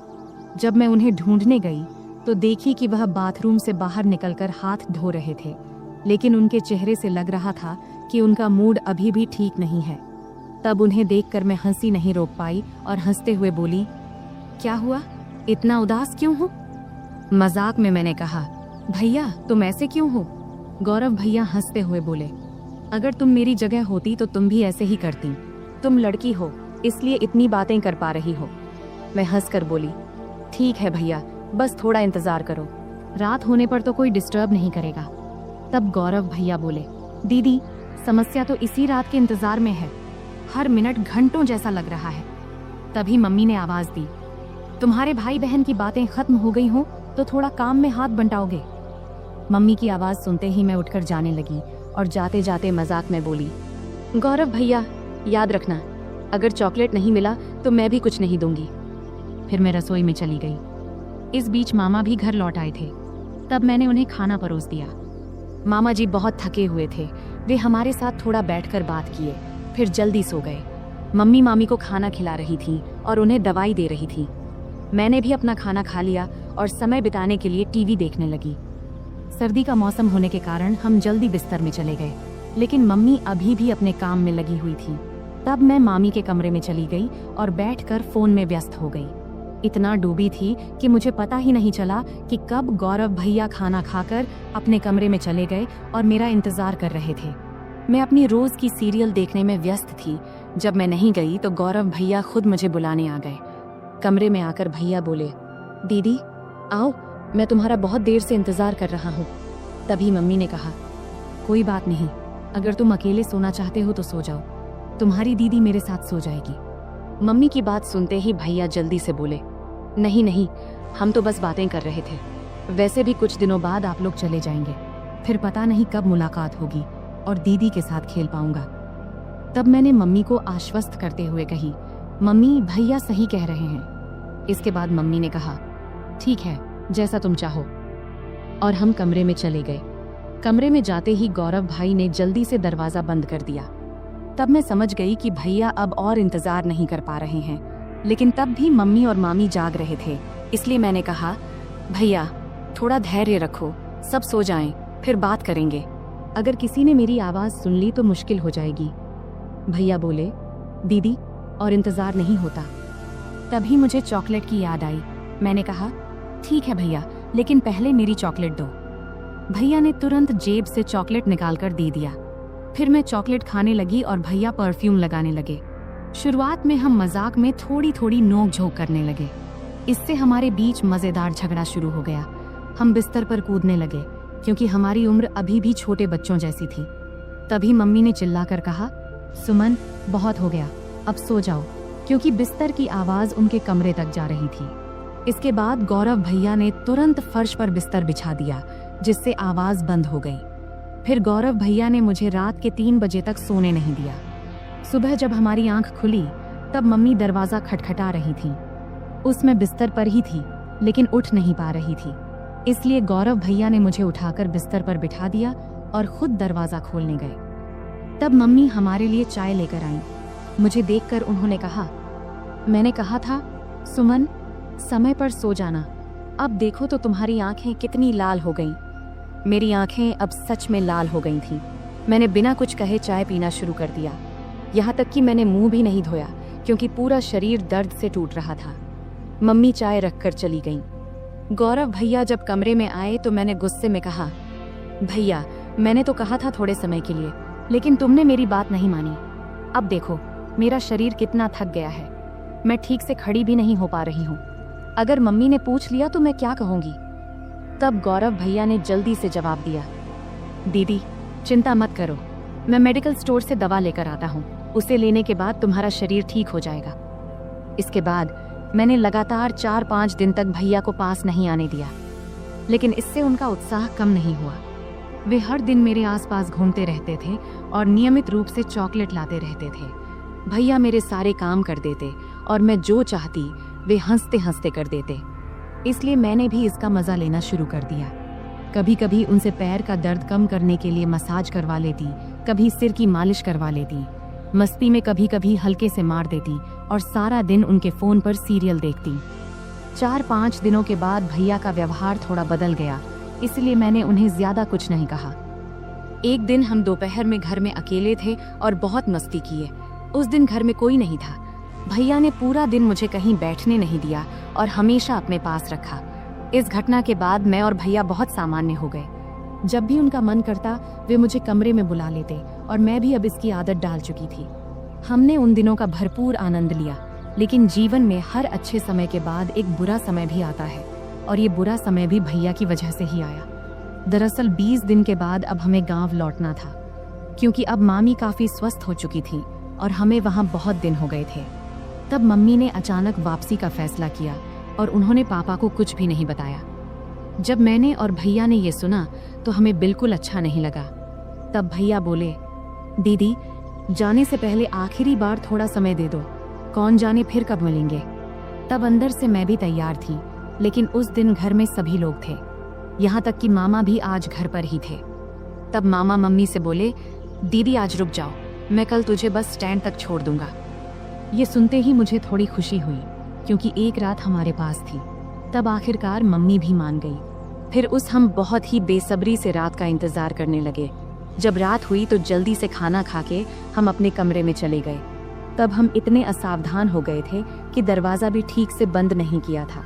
जब मैं उन्हें ढूंढने गई तो देखी कि वह बाथरूम से बाहर निकलकर हाथ धो रहे थे, लेकिन उनके चेहरे से लग रहा था कि उनका मूड अभी भी ठीक नहीं है। तब उन्हें देखकर मैं हंसी नहीं रोक पाई और हंसते हुए बोली, क्या हुआ, इतना उदास क्यों हो? मजाक में मैंने कहा, भैया तुम ऐसे क्यों हो? गौरव भैया हंसते हुए बोले, अगर तुम मेरी जगह होती तो तुम भी ऐसे ही करती। तुम लड़की हो, इसलिए इतनी बातें कर पा रही हो। मैं हंसकर बोली, ठीक है भैया, बस थोड़ा इंतजार करो, रात होने पर तो कोई डिस्टर्ब नहीं करेगा। तब गौरव भैया बोले, दीदी समस्या तो इसी रात के इंतजार में है, हर मिनट घंटों जैसा लग रहा है। तभी मम्मी ने आवाज दी, तुम्हारे भाई बहन की बातें खत्म हो गई हो तो थोड़ा काम में हाथ बंटाओगे? मम्मी की आवाज सुनते ही मैं उठकर जाने लगी और जाते जाते मजाक में बोली, गौरव भैया याद रखना, अगर चॉकलेट नहीं मिला तो मैं भी कुछ नहीं दूंगी। फिर मैं रसोई में चली गई। इस बीच मामा भी घर लौट आए थे। तब मैंने उन्हें खाना परोस दिया। मामा जी बहुत थके हुए थे, वे हमारे साथ थोड़ा बैठकर बात किए, फिर जल्दी सो गए। मम्मी मामी को खाना खिला रही थी और उन्हें दवाई दे रही थी। मैंने भी अपना खाना खा लिया और समय बिताने के लिए टीवी देखने लगी। सर्दी का मौसम होने के कारण हम जल्दी बिस्तर में चले गए, लेकिन मम्मी अभी भी अपने काम में लगी हुई थी। तब मैं मामी के कमरे में चली गई और बैठकर फोन में व्यस्त हो गई। इतना डूबी थी कि मुझे पता ही नहीं चला कि कब गौरव भैया खाना खाकर अपने कमरे में चले गए और मेरा इंतजार कर रहे थे। मैं अपनी रोज की सीरियल देखने में व्यस्त थी। जब मैं नहीं गई तो गौरव भैया खुद मुझे बुलाने आ गए। कमरे में आकर भैया बोले, दीदी आओ, मैं तुम्हारा बहुत देर से इंतजार कर रहा हूँ। तभी मम्मी ने कहा, कोई बात नहीं, अगर तुम अकेले सोना चाहते हो तो सो जाओ, तुम्हारी दीदी मेरे साथ सो जाएगी। मम्मी की बात सुनते ही भैया जल्दी से बोले, नहीं नहीं, हम तो बस बातें कर रहे थे, वैसे भी कुछ दिनों बाद आप लोग चले जाएंगे, फिर पता नहीं कब मुलाकात होगी और दीदी के साथ खेल पाऊंगा। तब मैंने मम्मी को आश्वस्त करते हुए कही, मम्मी भैया सही कह रहे हैं। इसके बाद मम्मी ने कहा, ठीक है, जैसा तुम चाहो, और हम कमरे में चले गए। कमरे में जाते ही गौरव भाई ने जल्दी से दरवाजा बंद कर दिया। तब मैं समझ गई कि भैया अब और इंतजार नहीं कर पा रहे हैं, लेकिन तब भी मम्मी और मामी जाग रहे थे, इसलिए मैंने कहा, भैया थोड़ा धैर्य रखो, सब सो जाएं, फिर बात करेंगे। अगर किसी ने मेरी आवाज सुन ली तो मुश्किल हो जाएगी। भैया बोले, दीदी और इंतजार नहीं होता। तभी मुझे चॉकलेट की याद आई। मैंने कहा, ठीक है भैया, लेकिन पहले मेरी चॉकलेट दो। भैया ने तुरंत जेब से चॉकलेट निकालकर दे दिया। फिर मैं चॉकलेट खाने लगी और भैया परफ्यूम लगाने लगे। शुरुआत में हम मजाक में थोड़ी थोड़ी नोक झोंक करने लगे। इससे हमारे बीच मजेदार झगड़ा शुरू हो गया। हम बिस्तर पर कूदने लगे, क्योंकि हमारी उम्र अभी भी छोटे बच्चों जैसी थी। तभी मम्मी ने चिल्लाकर कहा, सुमन बहुत हो गया, अब सो जाओ, क्योंकि बिस्तर की आवाज उनके कमरे तक जा रही थी। इसके बाद गौरव भैया ने तुरंत फर्श पर बिस्तर बिछा दिया, जिससे आवाज बंद हो गई। फिर गौरव भैया ने मुझे रात के 3 बजे तक सोने नहीं दिया। सुबह जब हमारी आंख खुली तब मम्मी दरवाजा खटखटा रही थी। उसमें बिस्तर पर ही थी, लेकिन उठ नहीं पा रही थी, इसलिए गौरव भैया ने मुझे उठाकर बिस्तर पर बिठा दिया और खुद दरवाजा खोलने गए। तब मम्मी हमारे लिए चाय लेकर आईं। मुझे देखकर उन्होंने कहा, मैंने कहा था सुमन समय पर सो जाना, अब देखो तो तुम्हारी आंखें कितनी लाल हो गईं। मेरी आंखें अब सच में लाल हो गई थीं। मैंने बिना कुछ कहे चाय पीना शुरू कर दिया। यहाँ तक कि मैंने मुंह भी नहीं धोया क्योंकि पूरा शरीर दर्द से टूट रहा था। मम्मी चाय रखकर चली गईं। गौरव भैया जब कमरे में आए तो मैंने गुस्से में कहा, भैया मैंने तो कहा था थोड़े समय के लिए, लेकिन तुमने मेरी बात नहीं मानी। अब देखो मेरा शरीर कितना थक गया है, मैं ठीक से खड़ी भी नहीं हो पा रही हूँ। अगर मम्मी ने पूछ लिया तो मैं क्या कहूँगी? तब गौरव भैया ने जल्दी से जवाब दिया, दीदी चिंता मत करो, मैं मेडिकल स्टोर से दवा लेकर आता हूँ, उसे लेने के बाद तुम्हारा शरीर ठीक हो जाएगा। इसके बाद मैंने लगातार 4-5 दिन तक भैया को पास नहीं आने दिया, लेकिन इससे उनका उत्साह कम नहीं हुआ। वे हर दिन मेरे आसपास घूमते रहते थे और नियमित रूप से चॉकलेट लाते रहते थे। भैया मेरे सारे काम कर देते और मैं जो चाहती वे हंसते हंसते कर देते, इसलिए मैंने भी इसका मजा लेना शुरू कर दिया। कभी कभी उनसे पैर का दर्द कम करने के लिए मसाज करवा लेती, कभी सिर की मालिश करवा लेती, मस्ती में कभी कभी हल्के से मार देती और सारा दिन उनके फोन पर सीरियल देखती। 4-5 दिनों के बाद भैया का व्यवहार थोड़ा बदल गया, इसलिए मैंने उन्हें ज्यादा कुछ नहीं कहा। एक दिन हम दोपहर में घर में अकेले थे और बहुत मस्ती किए। उस दिन घर में कोई नहीं था। भैया ने पूरा दिन मुझे कहीं बैठने नहीं दिया और हमेशा अपने पास रखा। इस घटना के बाद मैं और भैया बहुत सामान्य हो गए। जब भी उनका मन करता वे मुझे कमरे में बुला लेते और मैं भी अब इसकी आदत डाल चुकी थी। हमने उन दिनों का भरपूर आनंद लिया, लेकिन जीवन में हर अच्छे समय के बाद एक बुरा समय भी आता है और ये बुरा समय भी भैया की वजह से ही आया। दरअसल 20 दिन के बाद अब हमें गांव लौटना था, क्योंकि अब मामी काफी स्वस्थ हो चुकी थी और हमें वहां बहुत दिन हो गए थे। तब मम्मी ने अचानक वापसी का फैसला किया और उन्होंने पापा को कुछ भी नहीं बताया। जब मैंने और भैया ने ये सुना तो हमें बिल्कुल अच्छा नहीं लगा। तब भैया बोले, दीदी जाने से पहले आखिरी बार थोड़ा समय दे दो, कौन जाने फिर कब मिलेंगे। तब अंदर से मैं भी तैयार थी, लेकिन उस दिन घर में सभी लोग थे, यहाँ तक कि मामा भी आज घर पर ही थे। तब मामा मम्मी से बोले, दीदी आज रुक जाओ, मैं कल तुझे बस स्टैंड तक छोड़ दूंगा। ये सुनते ही मुझे थोड़ी खुशी हुई, क्योंकि एक रात हमारे पास थी। तब आखिरकार मम्मी भी मान गई। फिर हम बहुत ही बेसब्री से रात का इंतजार करने लगे। जब रात हुई तो जल्दी से खाना खा के हम अपने कमरे में चले गए। तब हम इतने असावधान हो गए थे कि दरवाजा भी ठीक से बंद नहीं किया था।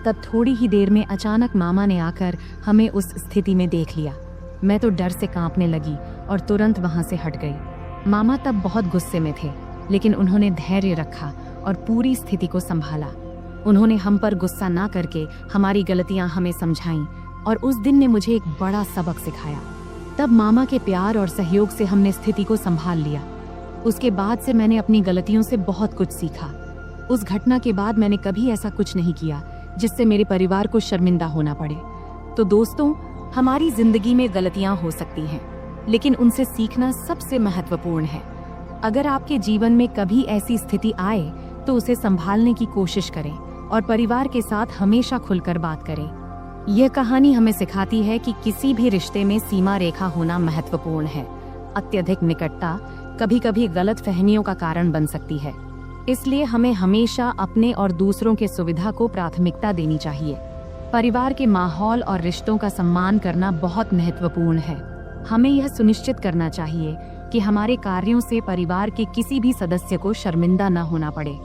तब थोड़ी ही देर में अचानक मामा ने आकर हमें उस स्थिति में देख लिया। मैं तो डर से कांपने लगी और तुरंत वहां से हट गई। मामा तब बहुत गुस्से में थे, लेकिन उन्होंने धैर्य रखा और पूरी स्थिति को संभाला। उन्होंने हम पर गुस्सा ना करके हमारी गलतियां हमें समझाईं और उस दिन ने मुझे एक बड़ा सबक सिखाया। तब मामा के प्यार और सहयोग से हमने स्थिति को संभाल लिया। उसके बाद से मैंने अपनी गलतियों से बहुत कुछ सीखा। उस घटना के बाद मैंने कभी ऐसा कुछ नहीं किया जिससे मेरे परिवार को शर्मिंदा होना पड़े। तो दोस्तों, हमारी जिंदगी में गलतियां हो सकती हैं, लेकिन उनसे सीखना सबसे महत्वपूर्ण है। अगर आपके जीवन में कभी ऐसी स्थिति आए तो उसे संभालने की कोशिश करें और परिवार के साथ हमेशा खुलकर बात करें। यह कहानी हमें सिखाती है कि किसी भी रिश्ते में सीमा रेखा होना महत्वपूर्ण है। अत्यधिक निकटता कभी कभी गलत फहमियों का कारण बन सकती है, इसलिए हमें हमेशा अपने और दूसरों के सुविधा को प्राथमिकता देनी चाहिए। परिवार के माहौल और रिश्तों का सम्मान करना बहुत महत्वपूर्ण है। हमें यह सुनिश्चित करना चाहिए कि हमारे कार्यों से परिवार के किसी भी सदस्य को शर्मिंदा न होना पड़े।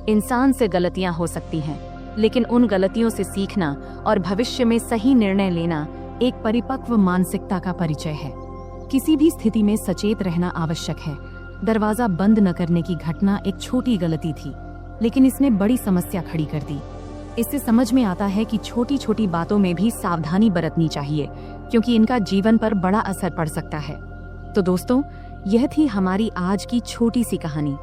इंसान से गलतियां हो सकती हैं, लेकिन उन गलतियों से सीखना और भविष्य में सही निर्णय लेना एक परिपक्व मानसिकता का परिचय है। किसी भी स्थिति में सचेत रहना आवश्यक है। दरवाजा बंद न करने की घटना एक छोटी गलती थी, लेकिन इसने बड़ी समस्या खड़ी कर दी। इससे समझ में आता है कि छोटी छोटी बातों में भी सावधानी बरतनी चाहिए, क्योंकि इनका जीवन पर बड़ा असर पड़ सकता है। तो दोस्तों, यह थी हमारी आज की छोटी सी कहानी।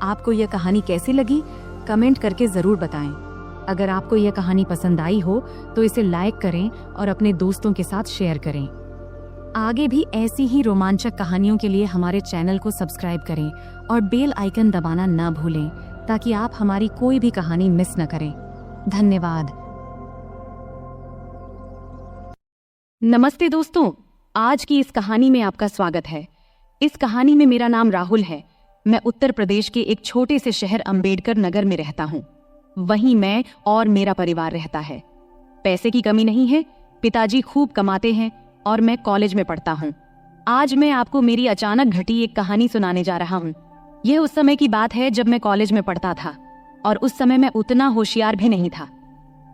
आपको यह कहानी कैसी लगी, कमेंट करके जरूर बताएं। अगर आपको यह कहानी पसंद आई हो तो इसे लाइक करें और अपने दोस्तों के साथ शेयर करें। आगे भी ऐसी ही रोमांचक कहानियों के लिए हमारे चैनल को सब्सक्राइब करें और बेल आइकन दबाना न भूलें, ताकि आप हमारी कोई भी कहानी मिस न करें। धन्यवाद। नमस्ते दोस्तों, आज की इस कहानी में आपका स्वागत है। इस कहानी में मेरा नाम राहुल है। मैं उत्तर प्रदेश के एक छोटे से शहर अंबेडकर नगर में रहता हूँ। वहीं मैं और मेरा परिवार रहता है। पैसे की कमी नहीं है, पिताजी खूब कमाते हैं और मैं कॉलेज में पढ़ता हूँ। आज मैं आपको मेरी अचानक घटी एक कहानी सुनाने जा रहा हूँ। यह उस समय की बात है जब मैं कॉलेज में पढ़ता था, और उस समय मैं उतना होशियार भी नहीं था।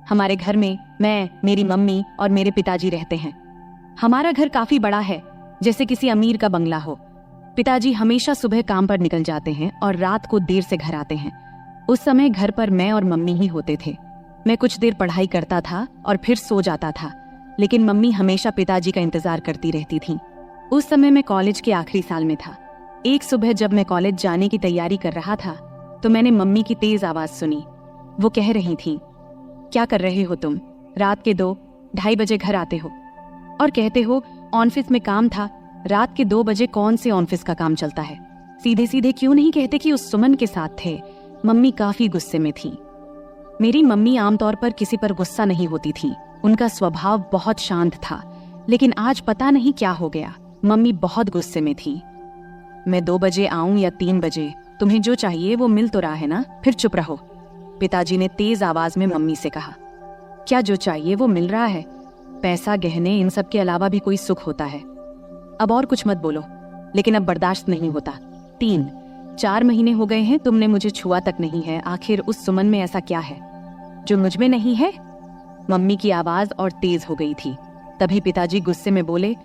हमारे घर में मैं, मेरी मम्मी और मेरे पिताजी रहते हैं। हमारा घर काफी बड़ा है, जैसे किसी अमीर का बंगला हो। पिताजी हमेशा सुबह काम पर निकल जाते हैं और रात को देर से घर आते हैं। उस समय घर पर मैं और मम्मी ही होते थे। मैं कुछ देर पढ़ाई करता था और फिर सो जाता था, लेकिन मम्मी हमेशा पिताजी का इंतजार करती रहती थी। उस समय मैं कॉलेज के आखिरी साल में था। एक सुबह जब मैं कॉलेज जाने की तैयारी कर रहा था तो मैंने मम्मी की तेज आवाज सुनी। वो कह रही थी, क्या कर रहे हो तुम? रात के 2-2:30 बजे घर आते हो और कहते हो ऑफिस में काम था। रात के 2 बजे कौन से ऑफिस का काम चलता है? सीधे सीधे क्यों नहीं कहते कि उस सुमन के साथ थे? मम्मी काफी गुस्से में थी। मेरी मम्मी आमतौर पर किसी पर गुस्सा नहीं होती थी। उनका स्वभाव बहुत शांत था, लेकिन आज पता नहीं क्या हो गया, मम्मी बहुत गुस्से में थी। मैं 2 बजे आऊं या 3 बजे, तुम्हें जो चाहिए वो मिल तो रहा है ना, फिर चुप रहो। पिताजी ने तेज आवाज में मम्मी से कहा। क्या जो चाहिए वो मिल रहा है? पैसा, गहने, इन सब के अलावा भी कोई सुख होता है? अब और कुछ मत बोलो, लेकिन अब बर्दाश्त नहीं होता। 3-4 महीने हो गए हैं तुमने मुझे छुआ तक नहीं है। आखिर उस सुमन में ऐसा क्या है जो मुझ में नहीं है? मम्मी की आवाज और तेज हो गई थी। तभी पिताजी गुस्से में बोले,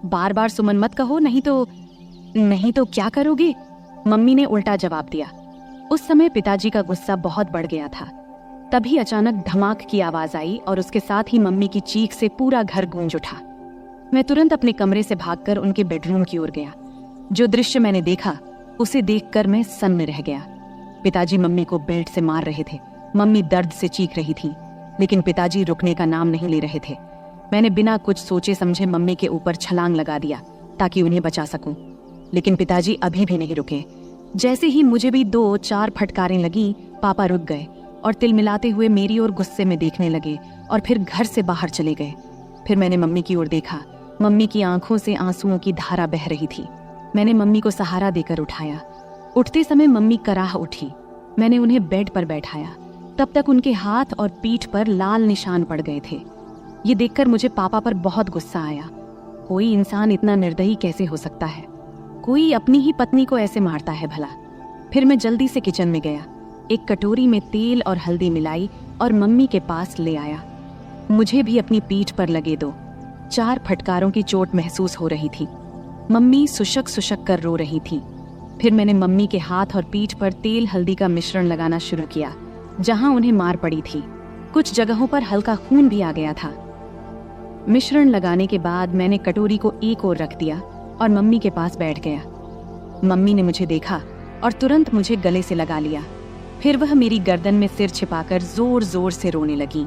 बार बार सुमन मत कहो, नहीं तो क्या करोगे? मम्मी ने उल्टा जवाब दिया। उस समय पिताजी का गुस्सा बहुत बढ़ गया था। तभी अचानक धमाक की आवाज आई और उसके साथ ही मम्मी की चीख से पूरा घर गूंज उठा। मैं तुरंत अपने कमरे से भागकर उनके बेडरूम की ओर गया। जो दृश्य मैंने देखा उसे देखकर मैं सन्न रह गया। पिताजी मम्मी को बेल्ट से मार रहे थे। मम्मी दर्द से चीख रही थी, लेकिन पिताजी रुकने का नाम नहीं ले रहे थे। मैंने बिना कुछ सोचे समझे मम्मी के ऊपर छलांग लगा दिया ताकि उन्हें बचा सकूं, लेकिन पिताजी अभी भी नहीं रुके। जैसे ही मुझे भी 2-4 फटकारें लगी, पापा रुक गए और तिलमिलाते हुए मेरी ओर गुस्से में देखने लगे और फिर घर से बाहर चले गए। फिर मैंने मम्मी की ओर देखा। मम्मी की आंखों से आंसुओं की धारा बह रही थी। मैंने मम्मी को सहारा देकर उठाया। उठते समय मम्मी कराह उठी। मैंने उन्हें बेड पर बैठाया। तब तक उनके हाथ और पीठ पर लाल निशान पड़ गए थे। ये देखकर मुझे पापा पर बहुत गुस्सा आया। कोई इंसान इतना निर्दयी कैसे हो सकता है? कोई अपनी ही पत्नी को ऐसे मारता है भला? फिर मैं जल्दी से किचन में गया, एक कटोरी में तेल और हल्दी मिलाई और मम्मी के पास ले आया। मुझे भी अपनी पीठ पर लगे 2-4 फटकारों की चोट महसूस हो रही थी। मम्मी सुशक सुशक कर रो रही थी। फिर मैंने मम्मी के हाथ और पीठ पर तेल हल्दी का मिश्रण लगाना शुरू किया, जहां उन्हें मार पड़ी थी। कुछ जगहों पर हल्का खून भी आ गया था। मिश्रण लगाने के बाद मैंने कटोरी को एक ओर रख दिया और मम्मी के पास बैठ गया। मम्मी ने मुझे देखा और तुरंत मुझे गले से लगा लिया। फिर वह मेरी गर्दन में सिर छिपाकर जोर जोर से रोने लगी।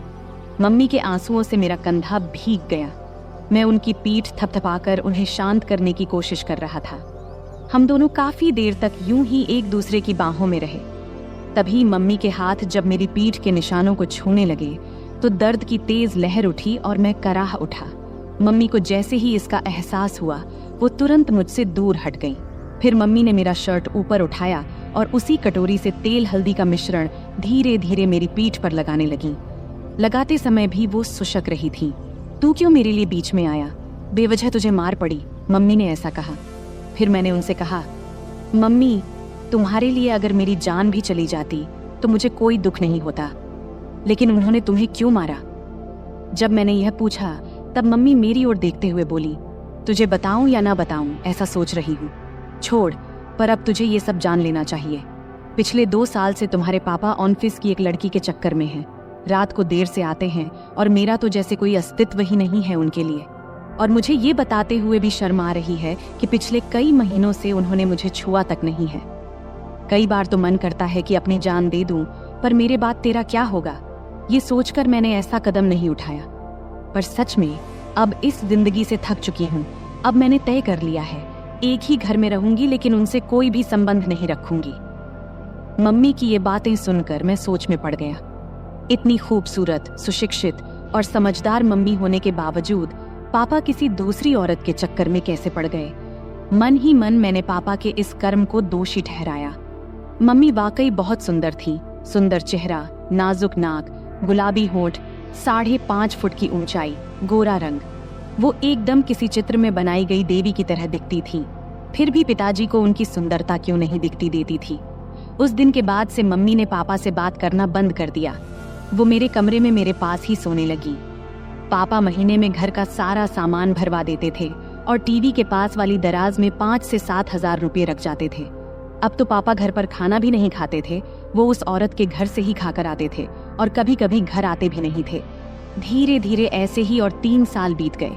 मम्मी के आंसुओं से मेरा कंधा भीग गया। मैं उनकी पीठ थपथपाकर उन्हें शांत करने की कोशिश कर रहा था। हम दोनों काफी देर तक यूं ही एक दूसरे की बाहों में रहे। तभी मम्मी के हाथ जब मेरी पीठ के निशानों को छूने लगे तो दर्द की तेज लहर उठी और मैं कराह उठा। मम्मी को जैसे ही इसका एहसास हुआ वो तुरंत मुझसे दूर हट गई। फिर मम्मी ने मेरा शर्ट ऊपर उठाया और उसी कटोरी से तेल हल्दी का मिश्रण धीरे धीरे मेरी पीठ पर लगाने लगी। लगाते समय भी वो सुशक रही थी। तू क्यों मेरे लिए बीच में आया? बेवजह तुझे मार पड़ी, मम्मी ने ऐसा कहा। फिर मैंने उनसे कहा, मम्मी, तुम्हारे लिए अगर मेरी जान भी चली जाती तो मुझे कोई दुख नहीं होता, लेकिन उन्होंने तुम्हें क्यों मारा? जब मैंने यह पूछा तब मम्मी मेरी ओर देखते हुए बोली, तुझे बताऊं या ना बताऊं ऐसा सोच रही हूँ। छोड़, पर अब तुझे ये सब जान लेना चाहिए। पिछले 2 साल से तुम्हारे पापा ऑफिस की एक लड़की के चक्कर में हैं। रात को देर से आते हैं और मेरा तो जैसे कोई अस्तित्व ही नहीं है उनके लिए। और मुझे ये बताते हुए भी शर्म आ रही है कि पिछले कई महीनों से उन्होंने मुझे छुआ तक नहीं है। कई बार तो मन करता है कि अपनी जान दे दूं, पर मेरे बाद तेरा क्या होगा, ये सोचकर मैंने ऐसा कदम नहीं उठाया। पर सच में अब इस जिंदगी से थक चुकी हूँ। अब मैंने तय कर लिया है, एक ही घर में रहूंगी, लेकिन उनसे कोई भी संबंध नहीं रखूंगी। मम्मी की ये बातें सुनकर मैं सोच में पड़ गया। इतनी खूबसूरत, सुशिक्षित और समझदार मम्मी होने के बावजूद पापा किसी दूसरी औरत के चक्कर में कैसे पड़ गए? मन ही मन मैंने पापा के इस कर्म को दोषी ठहराया। मम्मी वाकई बहुत सुंदर थी। सुंदर चेहरा, नाजुक नाक, गुलाबी होंठ, 5.5 फुट की ऊंचाई, गोरा रंग। वो एकदम किसी चित्र में बनाई गई देवी की तरह दिखती थी। फिर भी पिताजी को उनकी सुंदरता क्यों नहीं दिखती देती थी। उस दिन के बाद से मम्मी ने पापा से बात करना बंद कर दिया। वो मेरे कमरे में मेरे पास ही सोने लगी। पापा महीने में घर का सारा सामान भरवा देते थे और टीवी के पास वाली दराज में 5 से 7 हजार रुपये रख जाते थे। अब तो पापा घर पर खाना भी नहीं खाते थे, वो उस औरत के घर से ही खाकर आते थे और कभी कभी घर आते भी नहीं थे। धीरे धीरे ऐसे ही और 3 साल बीत गए।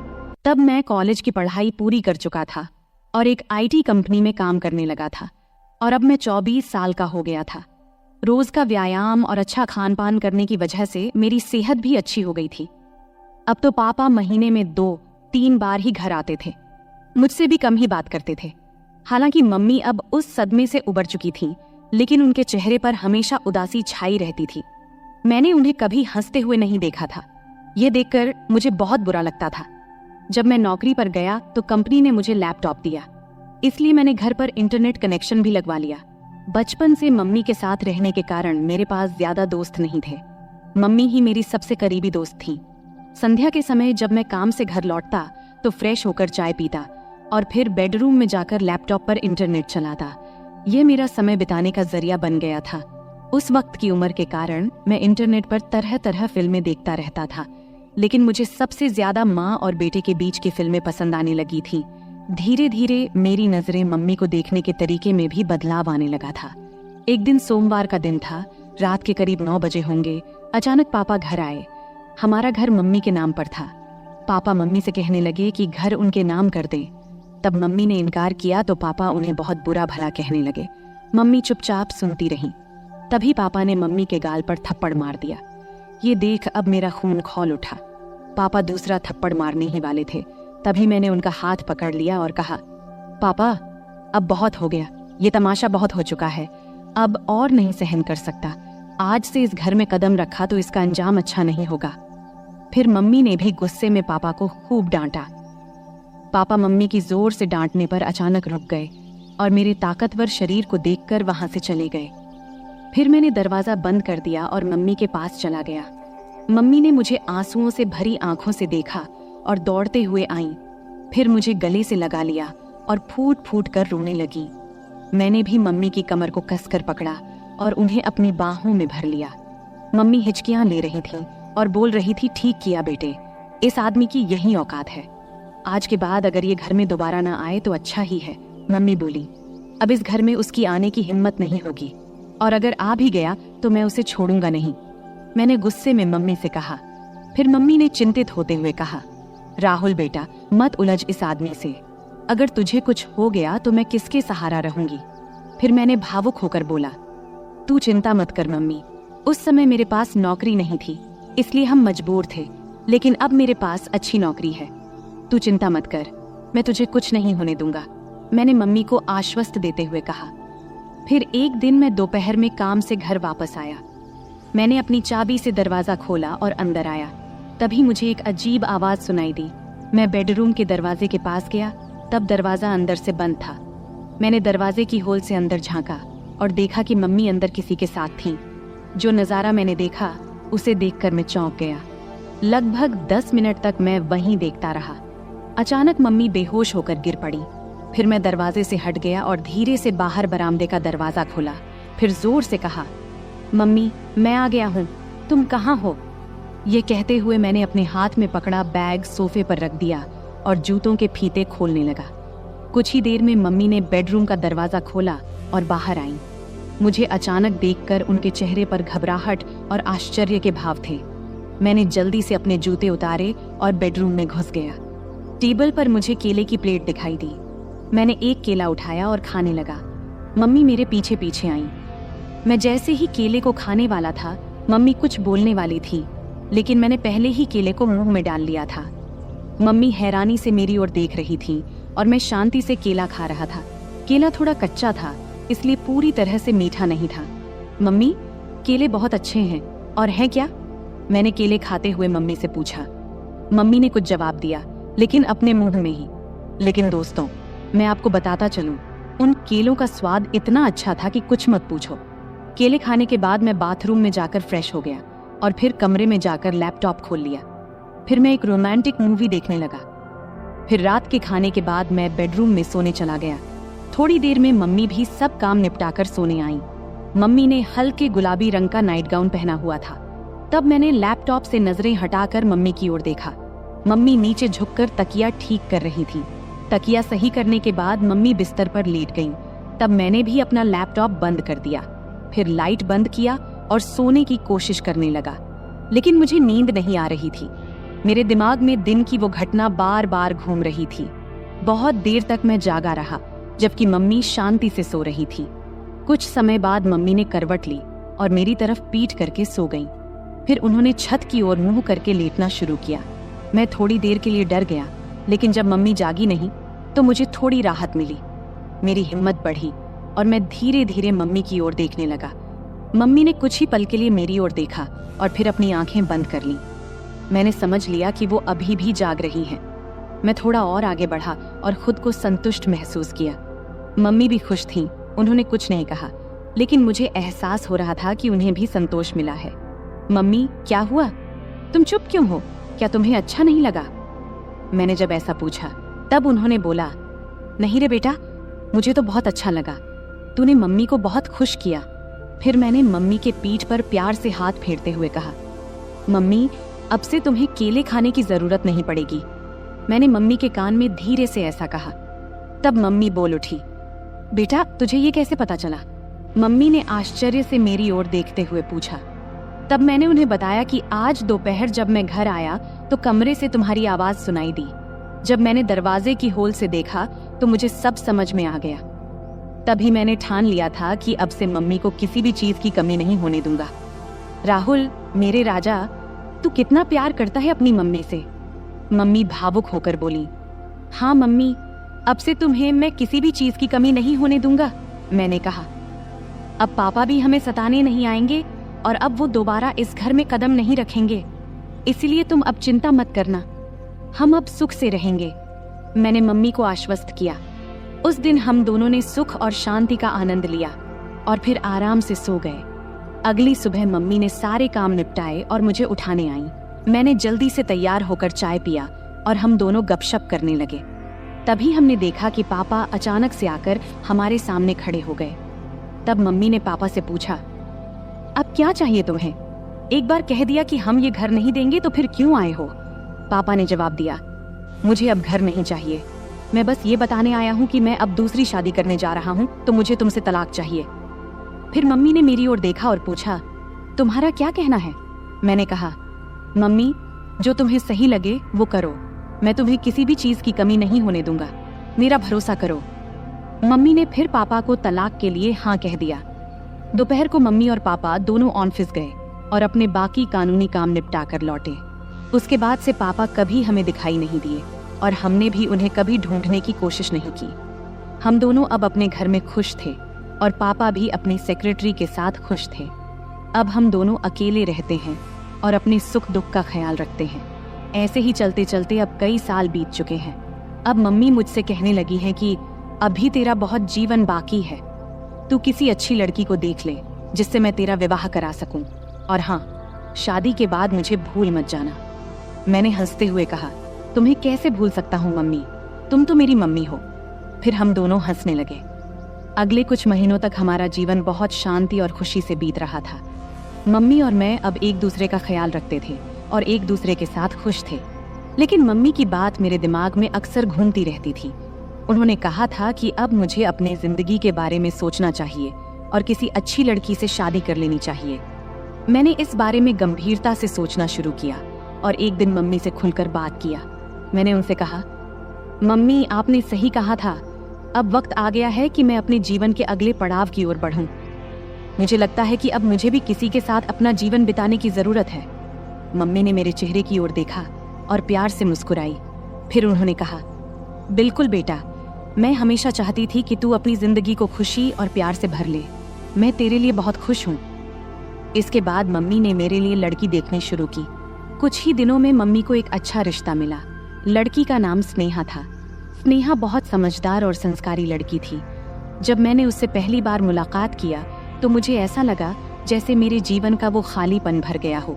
तब मैं कॉलेज की पढ़ाई पूरी कर चुका था और एक IT कंपनी में काम करने लगा था और अब मैं 24 साल का हो गया था। रोज का व्यायाम और अच्छा खान पान करने की वजह से मेरी सेहत भी अच्छी हो गई थी। अब तो पापा महीने में 2-3 बार ही घर आते थे, मुझसे भी कम ही बात करते थे। हालांकि मम्मी अब उस सदमे से उबर चुकी थी, लेकिन उनके चेहरे पर हमेशा उदासी छाई रहती थी। मैंने उन्हें कभी हंसते हुए नहीं देखा था। यह देखकर मुझे बहुत बुरा लगता था। जब मैं नौकरी पर गया तो कंपनी ने मुझे लैपटॉप दिया, इसलिए मैंने घर पर इंटरनेट कनेक्शन भी लगवा लिया। बचपन से मम्मी के साथ रहने के कारण मेरे पास ज्यादा दोस्त नहीं थे। मम्मी ही मेरी सबसे करीबी दोस्त थी। संध्या के समय जब मैं काम से घर लौटता तो फ्रेश होकर चाय पीता और फिर बेडरूम में जाकर लैपटॉप पर इंटरनेट चलाता। ये मेरा समय बिताने का जरिया बन गया था। उस वक्त की उम्र के कारण मैं इंटरनेट पर तरह तरह फिल्में देखता रहता था, लेकिन मुझे सबसे ज्यादा माँ और बेटे के बीच की फिल्में पसंद आने लगी थी। धीरे धीरे मेरी नजरें मम्मी को देखने के तरीके में भी बदलाव आने लगा था। एक दिन सोमवार का दिन था, रात के करीब 9 बजे होंगे। अचानक पापा घर आए। हमारा घर मम्मी के नाम पर था। पापा मम्मी से कहने लगे कि घर उनके नाम कर दें। तब मम्मी ने इनकार किया तो पापा उन्हें बहुत बुरा भला कहने लगे। मम्मी चुपचाप सुनती रहीं। तभी पापा ने मम्मी के गाल पर थप्पड़ मार दिया। ये देख अब मेरा खून खौल उठा। पापा दूसरा थप्पड़ मारने ही वाले थे, तभी मैंने उनका हाथ पकड़ लिया और कहा, पापा अब बहुत हो गया, ये तमाशा बहुत हो चुका है, अब और नहीं सहन कर सकता। आज से इस घर में कदम रखा तो इसका अंजाम अच्छा नहीं होगा। फिर मम्मी ने भी गुस्से में पापा को खूब डांटा। पापा मम्मी की जोर से डांटने पर अचानक रुक गए और मेरे ताकतवर शरीर को देखकर वहां से चले गए। फिर मैंने दरवाजा बंद कर दिया और मम्मी के पास चला गया। मम्मी ने मुझे आंसुओं से भरी आंखों से देखा और दौड़ते हुए आईं। फिर मुझे गले से लगा लिया और फूट फूट कर रोने लगी। मैंने भी मम्मी की कमर को कसकर पकड़ा और उन्हें अपनी बाहों में भर लिया। मम्मी हिचकियां ले रही थी और बोल रही थी, ठीक किया बेटे, इस आदमी की यही औकात है। आज के बाद अगर ये घर में दोबारा ना आए तो अच्छा ही है। मम्मी बोली, अब इस घर में उसकी आने की हिम्मत नहीं होगी और अगर आ भी गया तो मैं उसे छोड़ूंगा नहीं। मैंने गुस्से में मम्मी से कहा। फिर मम्मी ने चिंतित होते हुए कहा, राहुल बेटा, मत उलझ इस आदमी से। अगर तुझे कुछ हो गया तो मैं किसके सहारा रहूंगी। फिर मैंने भावुक होकर बोला, तू चिंता मत कर मम्मी, उस समय मेरे पास नौकरी नहीं थी इसलिए हम मजबूर थे, लेकिन अब मेरे पास अच्छी नौकरी है। तू चिंता मत कर, मैं तुझे कुछ नहीं होने दूंगा, मैंने मम्मी को आश्वस्त देते हुए कहा। फिर एक दिन मैं दोपहर में काम से घर वापस आया। मैंने अपनी चाबी से दरवाजा खोला और अंदर आया। तभी मुझे एक अजीब आवाज सुनाई दी। मैं बेडरूम के दरवाजे के पास गया, तब दरवाजा अंदर से बंद था। मैंने दरवाजे की होल से अंदर झांका और देखा कि मम्मी अंदर किसी के साथ थीं। जो नज़ारा मैंने देखा उसे देखकर मैं चौंक गया। लगभग 10 मिनट तक मैं वहीं देखता रहा। अचानक मम्मी बेहोश होकर गिर पड़ी। फिर मैं दरवाजे से हट गया और धीरे से बाहर बरामदे का दरवाजा खोला। फिर जोर से कहा, मम्मी मैं आ गया हूँ, तुम कहाँ हो? ये कहते हुए मैंने अपने हाथ में पकड़ा बैग सोफे पर रख दिया और जूतों के फीते खोलने लगा। कुछ ही देर में मम्मी ने बेडरूम का दरवाजा खोला और बाहर आई। मुझे अचानक देखकर उनके चेहरे पर घबराहट और आश्चर्य के भाव थे। मैंने जल्दी से अपने जूते उतारे और बेडरूम में घुस गया। टेबल पर मुझे केले की प्लेट दिखाई दी। मैंने एक केला उठाया और खाने लगा। मम्मी मेरे पीछे पीछे आई। मैं जैसे ही केले को खाने वाला था, मम्मी कुछ बोलने वाली थी, लेकिन मैंने पहले ही केले को मुंह में डाल लिया था। मम्मी हैरानी से मेरी ओर देख रही थी और मैं शांति से केला खा रहा था। केला थोड़ा कच्चा था, इसलिए पूरी तरह से मीठा नहीं था। मम्मी, केले बहुत अच्छे हैं और है क्या? मैंने केले खाते हुए मम्मी से पूछा। मम्मी ने कुछ जवाब दिया, लेकिन अपने मुंह में ही। लेकिन दोस्तों, मैं आपको बताता चलूं, उन केलों का स्वाद इतना अच्छा था कि कुछ मत पूछो। केले खाने के बाद मैं बाथरूम में जाकर फ्रेश हो गया और फिर कमरे में जाकर लैपटॉप खोल लिया। फिर मैं एक रोमांटिक मूवी देखने लगा। फिर रात के खाने के बाद मैं बेडरूम में सोने चला गया। थोड़ी देर में मम्मी भी सब काम निपटाकर सोने आई। मम्मी ने हल्के गुलाबी रंग का नाइट गाउन पहना हुआ था। तब मैंने लैपटॉप से नजरें हटाकर मम्मी की ओर देखा। मम्मी नीचे झुककर तकिया ठीक कर रही थी। तकिया सही करने के बाद मम्मी बिस्तर पर लेट गईं। तब मैंने भी अपना लैपटॉप बंद कर दिया, फिर लाइट बंद किया और सोने की कोशिश करने लगा। लेकिन मुझे नींद नहीं आ रही थी। मेरे दिमाग में दिन की वो घटना बार बार घूम रही थी। बहुत देर तक मैं जागा रहा, जबकि मम्मी शांति से सो रही थी। कुछ समय बाद मम्मी ने करवट ली और मेरी तरफ पीठ करके सो गईं। फिर उन्होंने छत की ओर मुंह करके लेटना शुरू किया। मैं थोड़ी देर के लिए डर गया, लेकिन जब मम्मी जागी नहीं तो मुझे थोड़ी राहत मिली। मेरी हिम्मत बढ़ी और मैं धीरे धीरे मम्मी की ओर देखने लगा। मम्मी ने कुछ ही पल के लिए मेरी ओर देखा और फिर अपनी आंखें बंद कर लीं। मैंने समझ लिया कि वो अभी भी जाग रही हैं। मैं थोड़ा और आगे बढ़ा और खुद को संतुष्ट महसूस किया। मम्मी भी खुश थीं। उन्होंने कुछ नहीं कहा, लेकिन मुझे एहसास हो रहा था कि उन्हें भी संतोष मिला है। मम्मी, क्या हुआ? तुम चुप क्यों हो? क्या तुम्हें अच्छा नहीं लगा? मैंने जब ऐसा पूछा तब उन्होंने बोला, नहीं रे बेटा, मुझे तो बहुत अच्छा लगा। तूने मम्मी को बहुत खुश किया। फिर मैंने मम्मी के पीठ पर प्यार से हाथ फेरते हुए कहा, मम्मी, अब से तुम्हें केले खाने की जरूरत नहीं पड़ेगी। मैंने मम्मी के कान में धीरे से ऐसा कहा। तब मम्मी बोल उठी, बेटा, तुझे ये कैसे पता चला? मम्मी ने आश्चर्य से मेरी ओर देखते हुए पूछा। तब मैंने उन्हें बताया कि आज दोपहर जब मैं घर आया तो कमरे से तुम्हारी आवाज सुनाई दी। जब मैंने दरवाजे की होल से देखा तो मुझे सब समझ में आ गया। तभी मैंने ठान लिया था कि अब से मम्मी को किसी भी चीज की कमी नहीं होने दूंगा। राहुल, मेरे राजा, तू कितना प्यार करता है अपनी मम्मी से। मम्मी भावुक होकर बोली, हाँ मम्मी, अब से तुम्हें मैं किसी भी चीज की कमी नहीं होने दूंगा। मैंने कहा, अब पापा भी हमें सताने नहीं आएंगे और अब वो दोबारा इस घर में कदम नहीं रखेंगे। इसलिए तुम अब चिंता मत करना, हम अब सुख से रहेंगे। मैंने मम्मी को आश्वस्त किया। उस दिन हम दोनों ने सुख और शांति का आनंद लिया और फिर आराम से सो गए। अगली सुबह मम्मी ने सारे काम निपटाए और मुझे उठाने आई। मैंने जल्दी से तैयार होकर चाय पिया और हम दोनों गपशप करने लगे। तभी हमने देखा कि पापा अचानक से आकर हमारे सामने खड़े हो गए। तब मम्मी ने पापा से पूछा, अब क्या चाहिए तुम्हें? एक बार कह दिया कि हम ये घर नहीं देंगे तो फिर क्यों आए हो? पापा ने जवाब दिया, मुझे अब घर नहीं चाहिए। मैं बस ये बताने आया हूँ कि मैं अब दूसरी शादी करने जा रहा हूँ, तो मुझे तुमसे तलाक चाहिए। फिर मम्मी ने मेरी ओर देखा और पूछा, तुम्हारा क्या कहना है? मैंने कहा, मम्मी, जो तुम्हें सही लगे वो करो। मैं तुम्हें किसी भी चीज की कमी नहीं होने दूंगा, मेरा भरोसा करो। मम्मी ने फिर पापा को तलाक के लिए हाँ कह दिया। दोपहर को मम्मी और पापा दोनों ऑफिस गए और अपने बाकी कानूनी काम निपटा कर लौटे। उसके बाद से पापा कभी हमें दिखाई नहीं दिए और हमने भी उन्हें कभी ढूंढने की कोशिश नहीं की। हम दोनों अब अपने घर में खुश थे और पापा भी अपने सेक्रेटरी के साथ खुश थे। अब हम दोनों अकेले रहते हैं और अपने सुख दुख का ख्याल रखते हैं। ऐसे ही चलते चलते अब कई साल बीत चुके हैं। अब मम्मी मुझसे कहने लगी है कि अभी तेरा बहुत जीवन बाकी है, तू किसी अच्छी लड़की को देख ले जिससे मैं तेरा विवाह करा सकूं, और हाँ, शादी के बाद मुझे भूल मत जाना। मैंने हंसते हुए कहा, तुम्हें कैसे भूल सकता हूँ मम्मी, तुम तो मेरी मम्मी हो। फिर हम दोनों हंसने लगे। अगले कुछ महीनों तक हमारा जीवन बहुत शांति और खुशी से बीत रहा था। मम्मी और मैं अब एक दूसरे का ख्याल रखते थे और एक दूसरे के साथ खुश थे। लेकिन मम्मी की बात मेरे दिमाग में अक्सर घूमती रहती थी। उन्होंने कहा था कि अब मुझे अपने जिंदगी के बारे में सोचना चाहिए और किसी अच्छी लड़की से शादी कर लेनी चाहिए। मैंने इस बारे में गंभीरता से सोचना शुरू किया और एक दिन मम्मी से खुलकर बात किया। मैंने उनसे कहा, मम्मी, आपने सही कहा था, अब वक्त आ गया है कि मैं अपने जीवन के अगले पड़ाव की ओर बढ़ूं। मुझे लगता है कि अब मुझे भी किसी के साथ अपना जीवन बिताने की जरूरत है। मम्मी ने मेरे चेहरे की ओर देखा और प्यार से मुस्कुराई। फिर उन्होंने कहा, बिल्कुल बेटा, मैं हमेशा चाहती थी कि तू अपनी जिंदगी को खुशी और प्यार से भर ले। मैं तेरे लिए बहुत खुश हूँ। इसके बाद मम्मी ने मेरे लिए लड़की देखनी शुरू की। कुछ ही दिनों में मम्मी को एक अच्छा रिश्ता मिला। लड़की का नाम स्नेहा था। स्नेहा बहुत समझदार और संस्कारी लड़की थी। जब मैंने उससे पहली बार मुलाकात किया तो मुझे ऐसा लगा जैसे मेरे जीवन का वो खालीपन भर गया हो।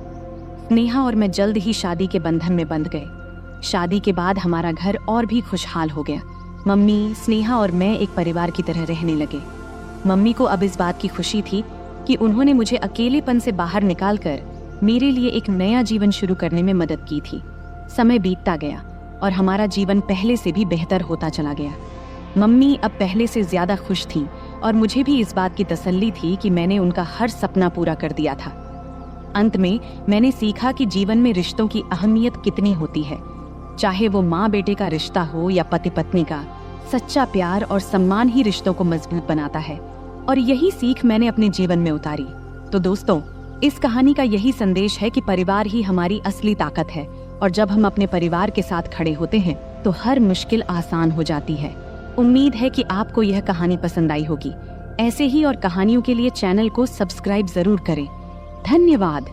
स्नेहा और मैं जल्द ही शादी के बंधन में बंध गए। शादी के बाद हमारा घर और भी खुशहाल हो गया। मम्मी, स्नेहा और मैं एक परिवार की तरह रहने लगे। मम्मी को अब इस बात की खुशी थी कि उन्होंने मुझे अकेलेपन से बाहर निकालकर मेरे लिए एक नया जीवन शुरू करने में मदद की थी। समय बीतता गया और हमारा जीवन पहले से भी बेहतर होता चला गया। मम्मी अब पहले से ज्यादा खुश थीं और मुझे भी इस बात की तसल्ली थी कि मैंने उनका हर सपना पूरा कर दिया था। अंत में मैंने सीखा कि जीवन में रिश्तों की अहमियत कितनी होती है। चाहे वो माँ बेटे का रिश्ता हो या पति पत्नी का, सच्चा प्यार और सम्मान ही रिश्तों को मजबूत बनाता है। और यही सीख मैंने अपने जीवन में उतारी। तो दोस्तों, इस कहानी का यही संदेश है कि परिवार ही हमारी असली ताकत है और जब हम अपने परिवार के साथ खड़े होते हैं तो हर मुश्किल आसान हो जाती है। उम्मीद है कि आपको यह कहानी पसंद आई होगी। ऐसे ही और कहानियों के लिए चैनल को सब्सक्राइब जरूर करें। धन्यवाद।